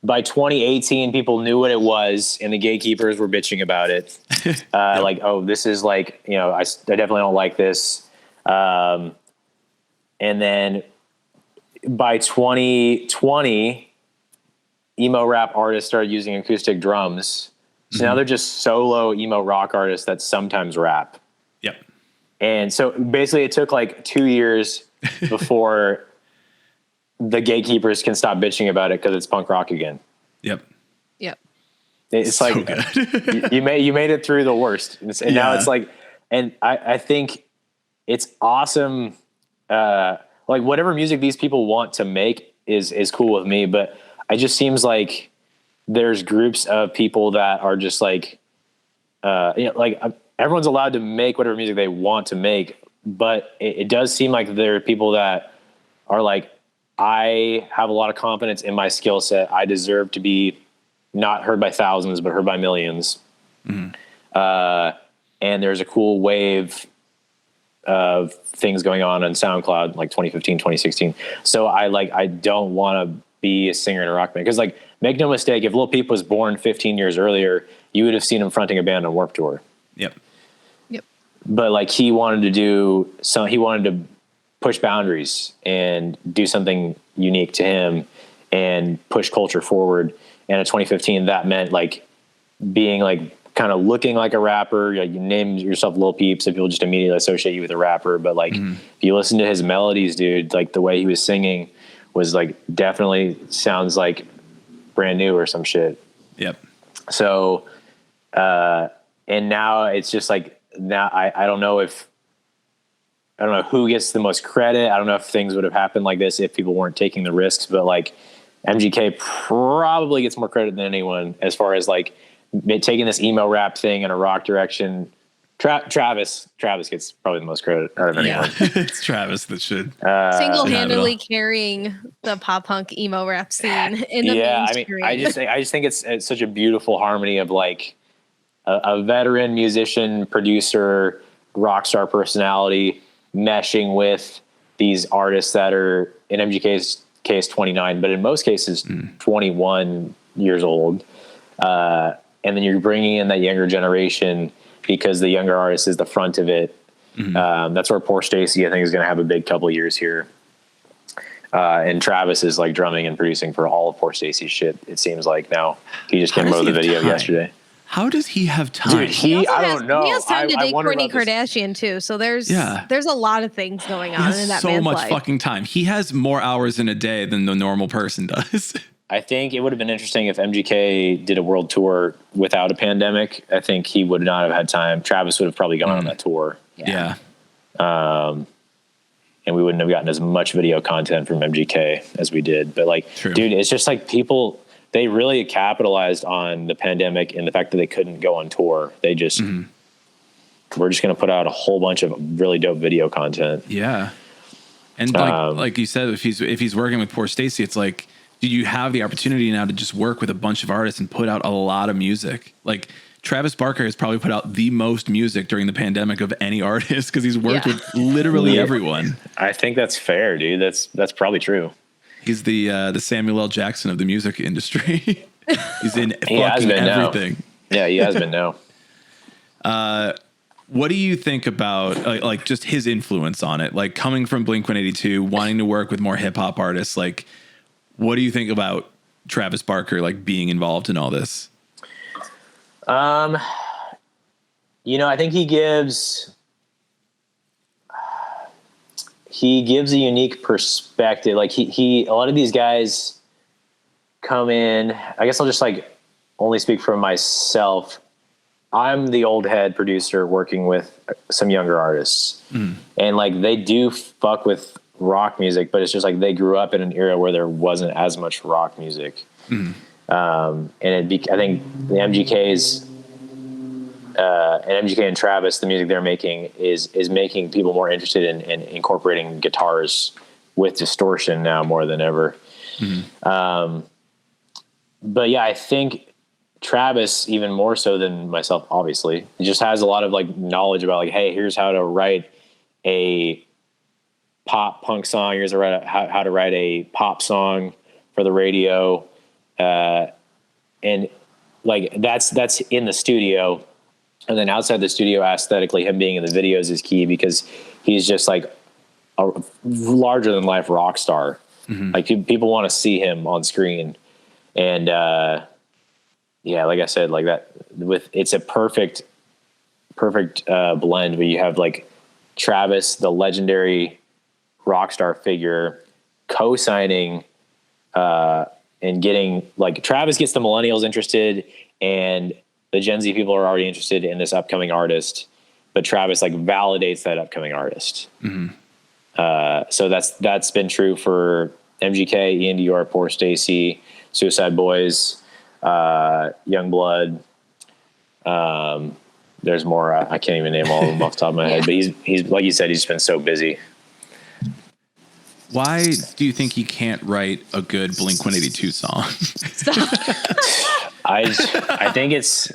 by 2018, people knew what it was, and the gatekeepers were bitching about it. Like, oh, this is like, I definitely don't like this. And then by 2020, emo rap artists started using acoustic drums. So now they're just solo emo rock artists that sometimes rap. Yep. And so basically it took like 2 years before the gatekeepers can stop bitching about it because it's punk rock again. Yep. It's so like good. you made it through the worst. And now it's like, and I think it's awesome. Like whatever music these people want to make is cool with me, but it just seems like there's groups of people that are just like, like everyone's allowed to make whatever music they want to make, but it does seem like there are people that are like, I have a lot of confidence in my skill set. I deserve to be not heard by thousands, but heard by millions. And there's a cool wave of things going on SoundCloud, like 2015, 2016. So I don't want to be a singer in a rock band. Cause like, make no mistake, if Lil Peep was born 15 years earlier, you would have seen him fronting a band on Warped Tour. Yep. But like he wanted to push boundaries and do something unique to him and push culture forward. And in 2015, that meant like being like kind of looking like a rapper. Like, you name yourself Lil Peep, so people just immediately associate you with a rapper. But like, if you listen to his melodies, dude, like the way he was singing was like definitely sounds like brand new or some shit. Yep. So, and now it's just like, now I don't know who gets the most credit. I don't know if things would have happened like this if people weren't taking the risks, but like MGK probably gets more credit than anyone as far as like taking this emo rap thing in a rock direction. Travis gets probably the most credit out of anyone. It's Travis that should single-handedly carrying the pop punk emo rap scene in the mainstream. I just think it's such a beautiful harmony of like a veteran musician, producer, rock star personality meshing with these artists that are, in MGK's case, 29, but in most cases 21 years old. And then you're bringing in that younger generation because the younger artist is the front of it. That's where Poor Stacy, I think, is going to have a big couple of years here. And Travis is like drumming and producing for all of Poor Stacy's shit. It seems like now he just came out with a video yesterday. How does he have time? Dude, I don't know. He has time to date Kourtney Kardashian too. So there's a lot of things going on in that man's life. So much fucking time. He has more hours in a day than the normal person does. I think it would have been interesting if MGK did a world tour without a pandemic. I think he would not have had time. Travis would have probably gone on that tour. Yeah. And we wouldn't have gotten as much video content from MGK as we did. But like, dude, it's just like people, they really capitalized on the pandemic and the fact that they couldn't go on tour. They just, we're just going to put out a whole bunch of really dope video content. Yeah. And like you said, if he's working with Poor Stacy, it's like, do you have the opportunity now to just work with a bunch of artists and put out a lot of music? Like Travis Barker has probably put out the most music during the pandemic of any artist because he's worked with literally everyone. I think that's fair, dude. That's probably true. He's the Samuel L. Jackson of the music industry. He's in fucking everything. Yeah, he has been now. What do you think about like just his influence on it? Like coming from Blink-182, wanting to work with more hip hop artists. Like, what do you think about Travis Barker like being involved in all this? I think he gives a unique perspective. Like he a lot of these guys come in. I guess I'll just like only speak for myself. I'm the old head producer working with some younger artists, and like they do fuck with rock music, but it's just like they grew up in an era where there wasn't as much rock music. And I think the MGK's and MGK and Travis, the music they're making is making people more interested in incorporating guitars with distortion now more than ever. But yeah, I think Travis, even more so than myself, obviously, just has a lot of like knowledge about like, hey, here's how to write a pop punk song. Here's how to write a pop song for the radio. And like, that's in the studio. And then outside the studio, aesthetically, him being in the videos is key because he's just like a larger than life rock star. Like people want to see him on screen. And, yeah, like I said, like that it's a perfect blend where you have like Travis, the legendary rock star figure, co-signing, and getting like Travis gets the millennials interested and the Gen Z people are already interested in this upcoming artist, but Travis like validates that upcoming artist. So that's been true for MGK, Ian Dior, Poor Stacy, Suicide Boys, Youngblood. There's more. I can't even name all of them off the top of my head, but he's like you said, he's been so busy. Why do you think he can't write a good Blink-182 song? I think it's,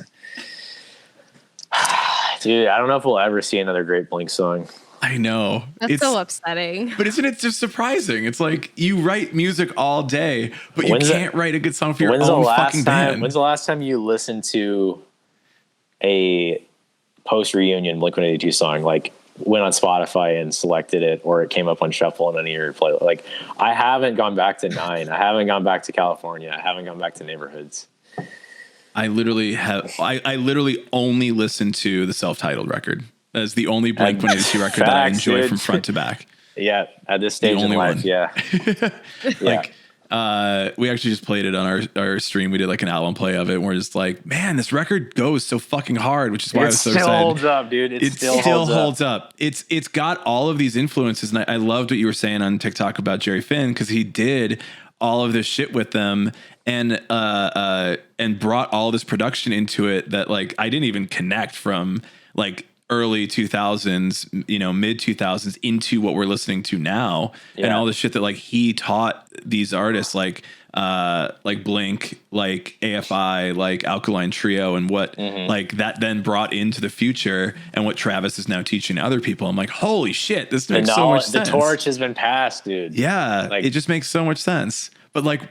dude, I don't know if we'll ever see another great Blink song. I know. That's so upsetting. But isn't it just surprising? It's like you write music all day, but you can't write a good song for your own fucking band. When's the last time you listened to a post-reunion Blink-182 song, like went on Spotify and selected it, or it came up on shuffle and any of your playlist? Like, I haven't gone back to Nine. I haven't gone back to California. I haven't gone back to Neighborhoods. I literally only listen to the self-titled record. That is the only Blink-182 record that I enjoy, dude, from front to back. Yeah, at this stage in life, yeah. Like, we actually just played it on our stream. We did like an album play of it, and we're just like, man, this record goes so fucking hard, which is why I was so excited. It still holds up, dude. It still holds up. It's got all of these influences, and I loved what you were saying on TikTok about Jerry Finn, because he did all of this shit with them and brought all this production into it that like I didn't even connect from like early 2000s, mid 2000s into what we're listening to now. And all the shit that like he taught these artists like Blink, like AFI, like Alkaline Trio, and what like that then brought into the future, and what Travis is now teaching other people. I'm like, holy shit, this makes so much sense. The torch has been passed, dude. Yeah, like, it just makes so much sense. But like,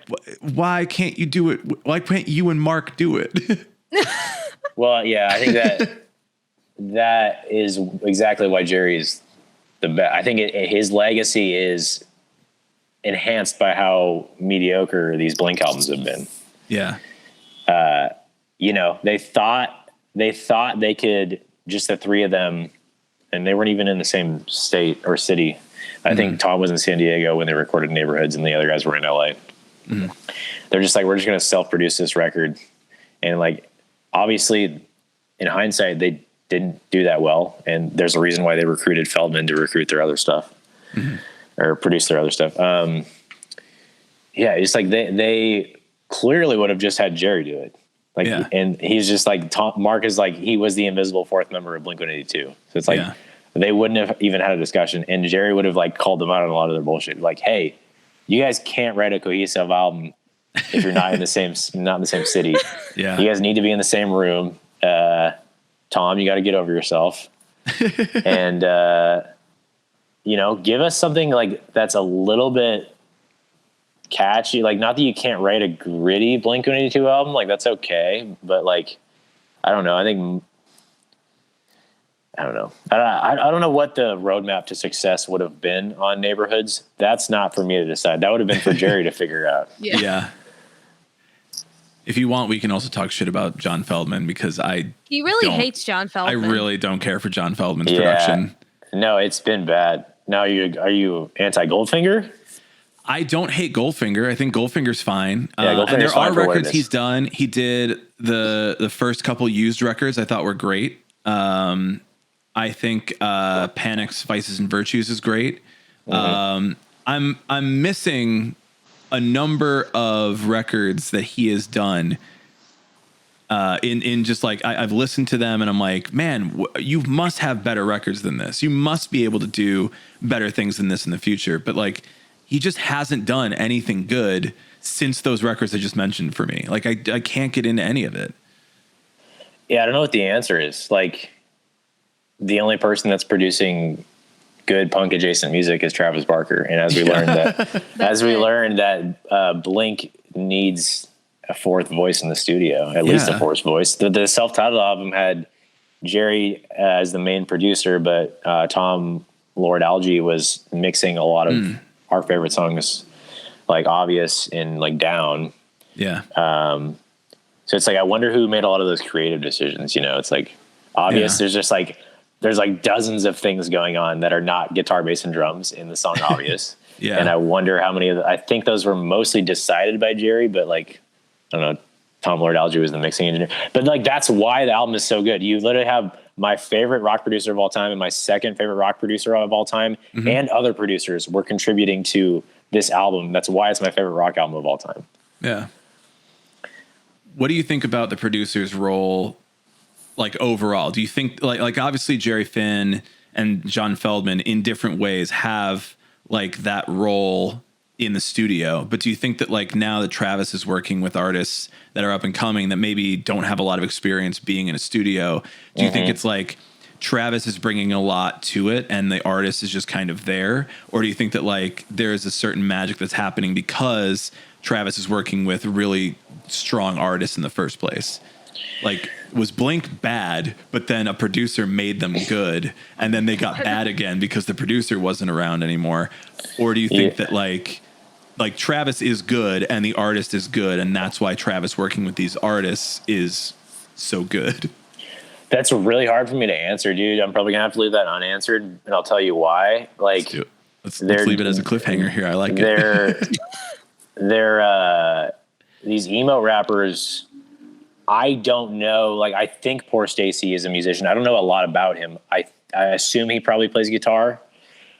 why can't you do it? Why can't you and Mark do it? Well, yeah, I think that is exactly why Jerry's the best. I think his legacy is enhanced by how mediocre these Blink albums have been. Yeah. They thought they could, just the three of them, and they weren't even in the same state or city. I think Tom was in San Diego when they recorded Neighborhoods, and the other guys were in LA. They're just like, we're just going to self-produce this record. And like, obviously in hindsight, they didn't do that well. And there's a reason why they recruited Feldman to recruit their other stuff or produce their other stuff. It's like they clearly would have just had Jerry do it. Like, and he's just like, Mark is like, he was the invisible fourth member of Blink-182. So it's like, they wouldn't have even had a discussion, and Jerry would have like called them out on a lot of their bullshit. Like, hey, you guys can't write a cohesive album if you're not in the same city. You guys need to be in the same room. Tom, you got to get over yourself. And, give us something like that's a little bit catchy. Like, not that you can't write a gritty Blink-182 album, like that's okay. But like, I don't know. I think I don't know. I don't know what the roadmap to success would have been on Neighborhoods. That's not for me to decide. That would have been for Jerry to figure out. Yeah. If you want, we can also talk shit about John Feldman because he really hates John Feldman. I really don't care for John Feldman's production. No, it's been bad. Now, are you anti Goldfinger? I don't hate Goldfinger. I think Goldfinger's fine. Yeah, and there are records he's done. He did the first couple used records I thought were great. I think Panic's Vices and Virtues is great. I'm missing a number of records that he has done in just like I've listened to them and I'm like, man, you must have better records than this. You must be able to do better things than this in the future. But like he just hasn't done anything good since those records I just mentioned for me. Like I can't get into any of it. Yeah, I don't know what the answer is. Like, the only person that's producing good punk adjacent music is Travis Barker. And as we learned that, Blink needs a fourth voice in the studio, at least a fourth voice. The self-titled album had Jerry as the main producer, but Tom Lord Alge was mixing a lot of our favorite songs, like Obvious and like Down. Yeah. So it's like, I wonder who made a lot of those creative decisions. You know, it's like Obvious. Yeah. There's like dozens of things going on that are not guitar, bass, and drums in the song Obvious. Yeah. And I wonder how many I think those were mostly decided by Jerry, but like, I don't know, Tom Lord Alge was the mixing engineer, but like, that's why the album is so good. You literally have my favorite rock producer of all time and my second favorite rock producer of all time and other producers were contributing to this album. That's why it's my favorite rock album of all time. Yeah. What do you think about the producer's role? Like overall, do you think like obviously Jerry Finn and John Feldman in different ways have like that role in the studio, but do you think that like now that Travis is working with artists that are up and coming that maybe don't have a lot of experience being in a studio, do you think it's like Travis is bringing a lot to it and the artist is just kind of there? Or do you think that like there's a certain magic that's happening because Travis is working with really strong artists in the first place? Like, was Blink bad, but then a producer made them good, and then they got bad again because the producer wasn't around anymore? Or do you think that like Travis is good and the artist is good, and that's why Travis working with these artists is so good? That's really hard for me to answer, dude. I'm probably gonna have to leave that unanswered, and I'll tell you why. Like, let's leave it as a cliffhanger here. I like it. They're these emo rappers. I don't know. Like, I think Poor Stacy is a musician. I don't know a lot about him. I assume he probably plays guitar.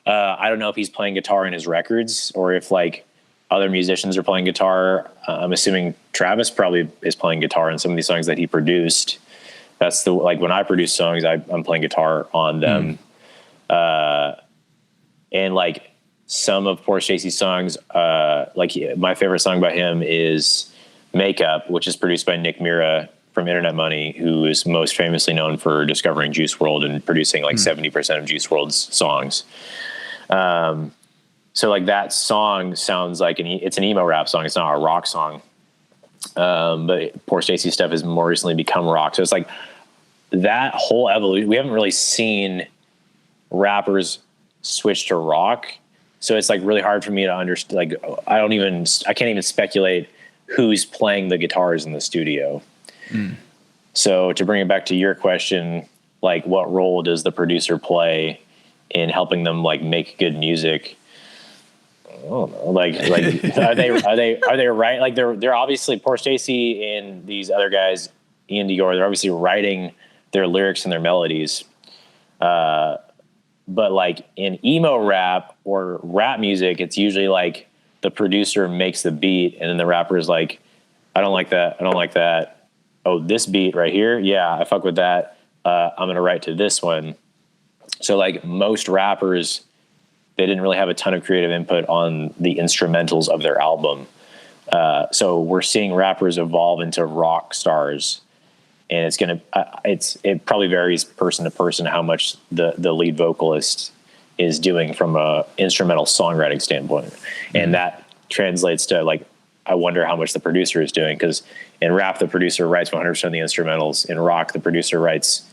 I don't know if he's playing guitar in his records or if like other musicians are playing guitar. I'm assuming Travis probably is playing guitar in some of these songs that he produced. That's like when I produce songs, I'm playing guitar on them. And like some of Poor Stacy's songs, like my favorite song by him is Makeup, which is produced by Nick Mira from Internet Money, who is most famously known for discovering Juice World and producing like 70% of Juice World's songs. So like that song sounds like it's an emo rap song. It's not a rock song. But Poor Stacy stuff has more recently become rock. So it's like that whole evolution. We haven't really seen rappers switch to rock. So it's like really hard for me to understand. Like, I can't even speculate who's playing the guitars in the studio. So to bring it back to your question, like what role does the producer play in helping them like make good music? I don't know. Like are they right? Like they're obviously Poor Stacy and these other guys, Ian Dior, they're obviously writing their lyrics and their melodies. But like in emo rap or rap music, it's usually like the producer makes the beat and then the rapper is like, I don't like that. I don't like that. Oh, this beat right here. Yeah, I fuck with that. I'm going to write to this one. So like most rappers, they didn't really have a ton of creative input on the instrumentals of their album. So we're seeing rappers evolve into rock stars, and it probably varies person to person how much the lead vocalist is doing from a instrumental songwriting standpoint. And that translates to like, I wonder how much the producer is doing, because in rap, the producer writes 100% of the instrumentals. In rock, the producer writes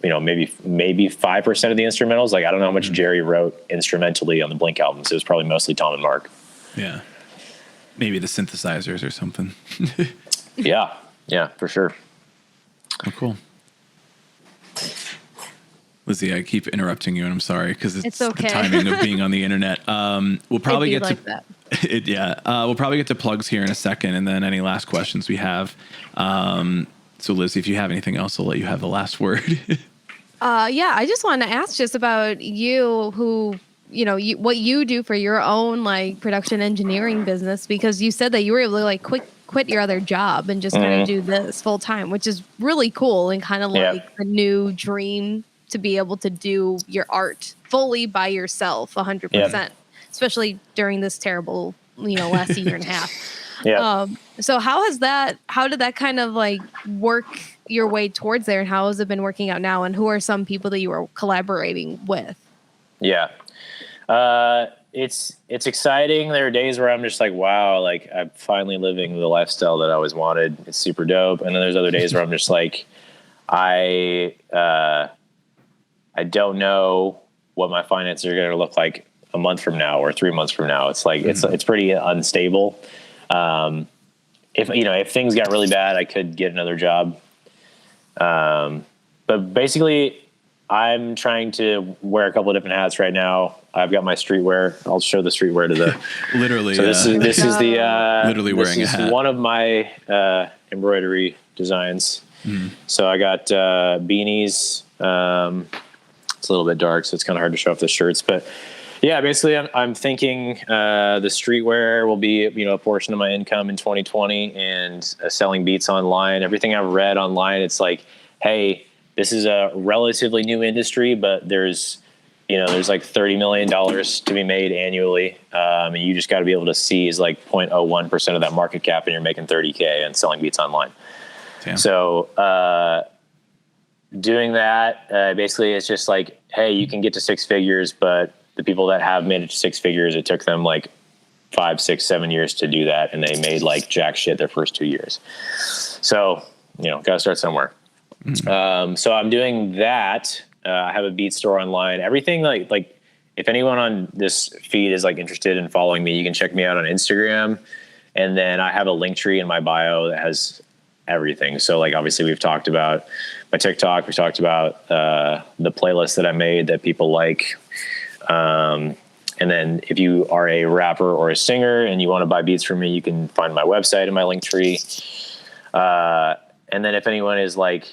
maybe 5% of the instrumentals. Like, I don't know how much Jerry wrote instrumentally on the Blink albums. It was probably mostly Tom and Mark. Yeah. Maybe the synthesizers or something. Yeah, for sure. Oh, cool. Lizzie, I keep interrupting you, and I'm sorry because it's okay. the timing of being on the internet. We'll probably get like to that. we'll probably get to plugs here in a second, and then any last questions we have. So, Lizzie, if you have anything else, I'll let you have the last word. I just wanted to ask just about you, who what you do for your own like production engineering business, because you said that you were able to like quit your other job and just kind of do this full time, which is really cool and kind of like a new dream to be able to do your art fully by yourself 100%, especially during this terrible, last year and a half. Yeah. So how did that kind of like work your way towards there, and how has it been working out now, and who are some people that you are collaborating with? Yeah. It's exciting. There are days where I'm just like, wow, like I'm finally living the lifestyle that I always wanted. It's super dope. And then there's other days where I'm just like, I don't know what my finances are going to look like a month from now or 3 months from now. It's like, it's pretty unstable. If things got really bad, I could get another job. But basically I'm trying to wear a couple of different hats right now. I've got my streetwear. I'll show the streetwear to the literally. So this is the literally wearing a hat. One of my embroidery designs. So I got beanies. It's a little bit dark, so it's kind of hard to show off the shirts. But yeah, basically, I'm thinking the streetwear will be a portion of my income in 2020, and selling beats online. Everything I've read online, it's like, hey, this is a relatively new industry, but there's like $30 million to be made annually. And you just got to be able to seize like 0.01% of that market cap, and you're making $30K and selling beats online. Damn. So doing that, basically it's just like, hey, you can get to six figures, but the people that have made it to six figures, it took them like 5, 6, 7 years to do that. And they made like jack shit their first 2 years. So, got to start somewhere. So I'm doing that. I have a beat store online. Everything like if anyone on this feed is like interested in following me, you can check me out on Instagram. And then I have a link tree in my bio that has everything. So like, obviously we've talked about my TikTok. We talked about the playlist that I made that people like. And then if you are a rapper or a singer and you want to buy beats from me, you can find my website in my link tree. And then if anyone is like,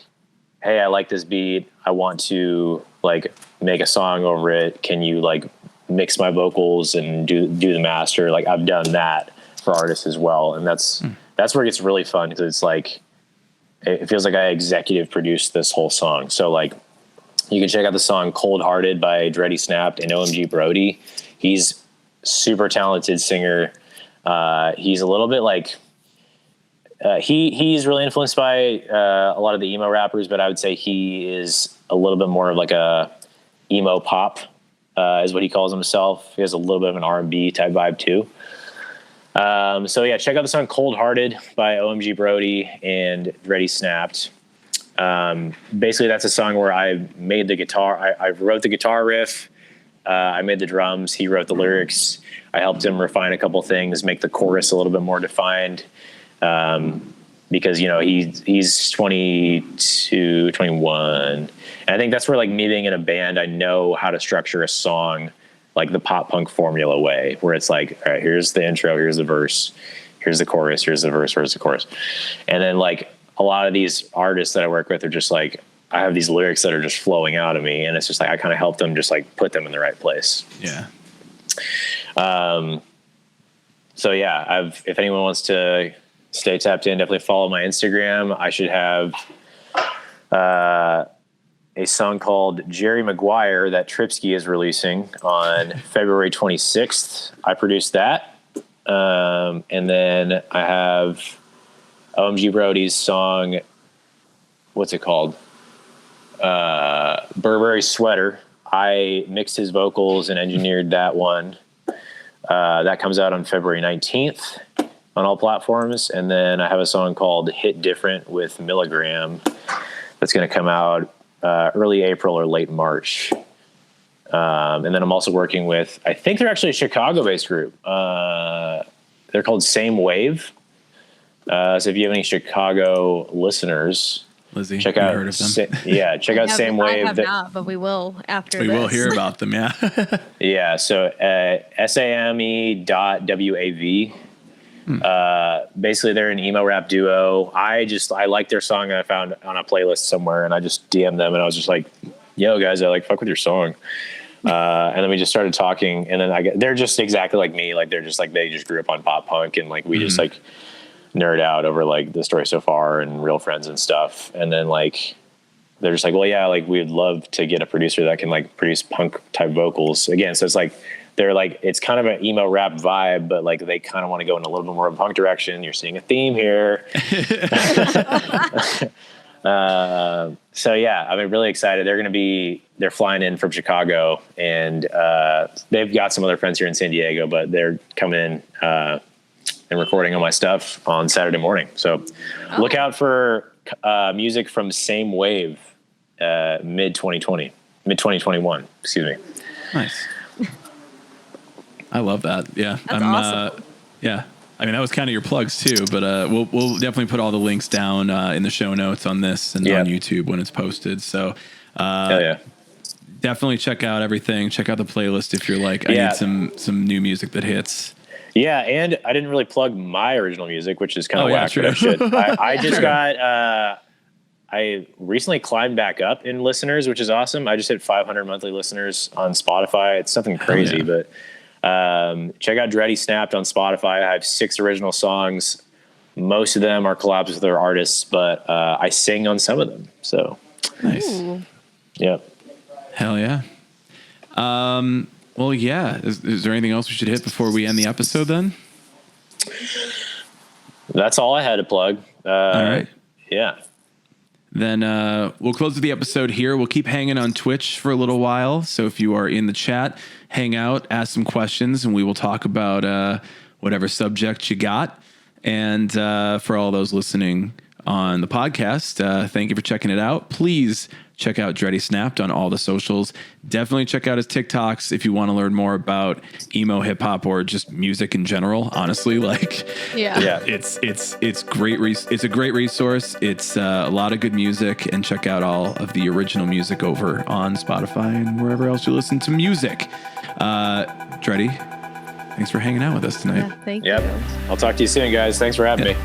hey, I like this beat, I want to like make a song over it, can you like mix my vocals and do the master? Like I've done that for artists as well. And that's where it gets really fun, because it's like, it feels like I executive produced this whole song. So like, you can check out the song Cold Hearted by Dretty Snapped and OMG Brody. He's super talented singer. He's a little bit like, he's really influenced by a lot of the emo rappers, but I would say he is a little bit more of like a emo pop, is what he calls himself. He has a little bit of an R&B type vibe too. So yeah, check out the song Cold Hearted by OMG Brody and Dretty Snapped. Basically that's a song where I made the guitar. I wrote the guitar riff. I made the drums. He wrote the lyrics. I helped him refine a couple things, make the chorus a little bit more defined. Because he's 22, 21. And I think that's where like me being in a band, I know how to structure a song like the pop punk formula way, where it's like, all right, here's the intro, here's the verse, here's the chorus, here's the verse, here's the chorus. And then like a lot of these artists that I work with are just like, I have these lyrics that are just flowing out of me. And it's just like, I kind of help them just like put them in the right place. Yeah. So yeah, if anyone wants to stay tapped in, definitely follow my Instagram. I should have a song called Jerry Maguire that Tripsky is releasing on February 26th. I produced that. And then I have OMG Brody's song, what's it called? Burberry Sweater. I mixed his vocals and engineered that one. That comes out on February 19th on all platforms. And then I have a song called Hit Different with Milligram that's going to come out early April or late March. And then I'm also working with, I think they're actually a Chicago-based group. They're called Same.wav. So if you have any Chicago listeners, Lizzie, check out. heard of them? Check out Same.wav. I have not, but we will after We this. will hear about them. Yeah. Yeah. So same.wav. Basically, they're an emo rap duo. I like their song that I found on a playlist somewhere, and I just DM'd them, and I was just like, "Yo, guys, I fuck with your song." And then we just started talking, and then they're just exactly like me. Like they're just like they just grew up on pop punk, and like we just like nerd out over like the story so far and real friends and stuff. And then like they're just like, well, yeah, like we'd love to get a producer that can like produce punk type vocals again. So it's like they're like it's kind of an emo rap vibe, but like they kind of want to go in a little bit more of a punk direction. You're seeing a theme here. So yeah, I'm really excited. They're flying in from Chicago, and they've got some other friends here in San Diego, but they're coming in and recording all my stuff on Saturday morning. So look out for music from Same.wav mid 2021. Excuse me. Nice. I love that. Yeah. That's awesome. Yeah. I mean, that was kind of your plugs too, but we'll definitely put all the links down in the show notes on this and on YouTube when it's posted. So hell yeah. Definitely check out everything. Check out the playlist if you're like, I need some new music that hits. Yeah, and I didn't really plug my original music, which is kind of whack, true. but I should. I just got. I recently climbed back up in listeners, which is awesome. I just hit 500 monthly listeners on Spotify. It's something crazy, but check out Dretty Snapped on Spotify. I have 6 original songs. Most of them are collabs with other artists, but I sing on some of them. So nice. Ooh. Yep. Hell yeah. Well, yeah. Is there anything else we should hit before we end the episode then? That's all I had to plug. All right. Yeah. Then we'll close the episode here. We'll keep hanging on Twitch for a little while. So if you are in the chat, hang out, ask some questions, and we will talk about whatever subject you got. And for all those listening on the podcast, thank you for checking it out. Please check out Dretty Snapped on all the socials. Definitely check out his TikToks if you want to learn more about emo hip hop or just music in general. Honestly, like, it's great. It's a great resource. It's a lot of good music, and check out all of the original music over on Spotify and wherever else you listen to music. Dretty, thanks for hanging out with us tonight. Yeah, thank you. I'll talk to you soon, guys. Thanks for having me.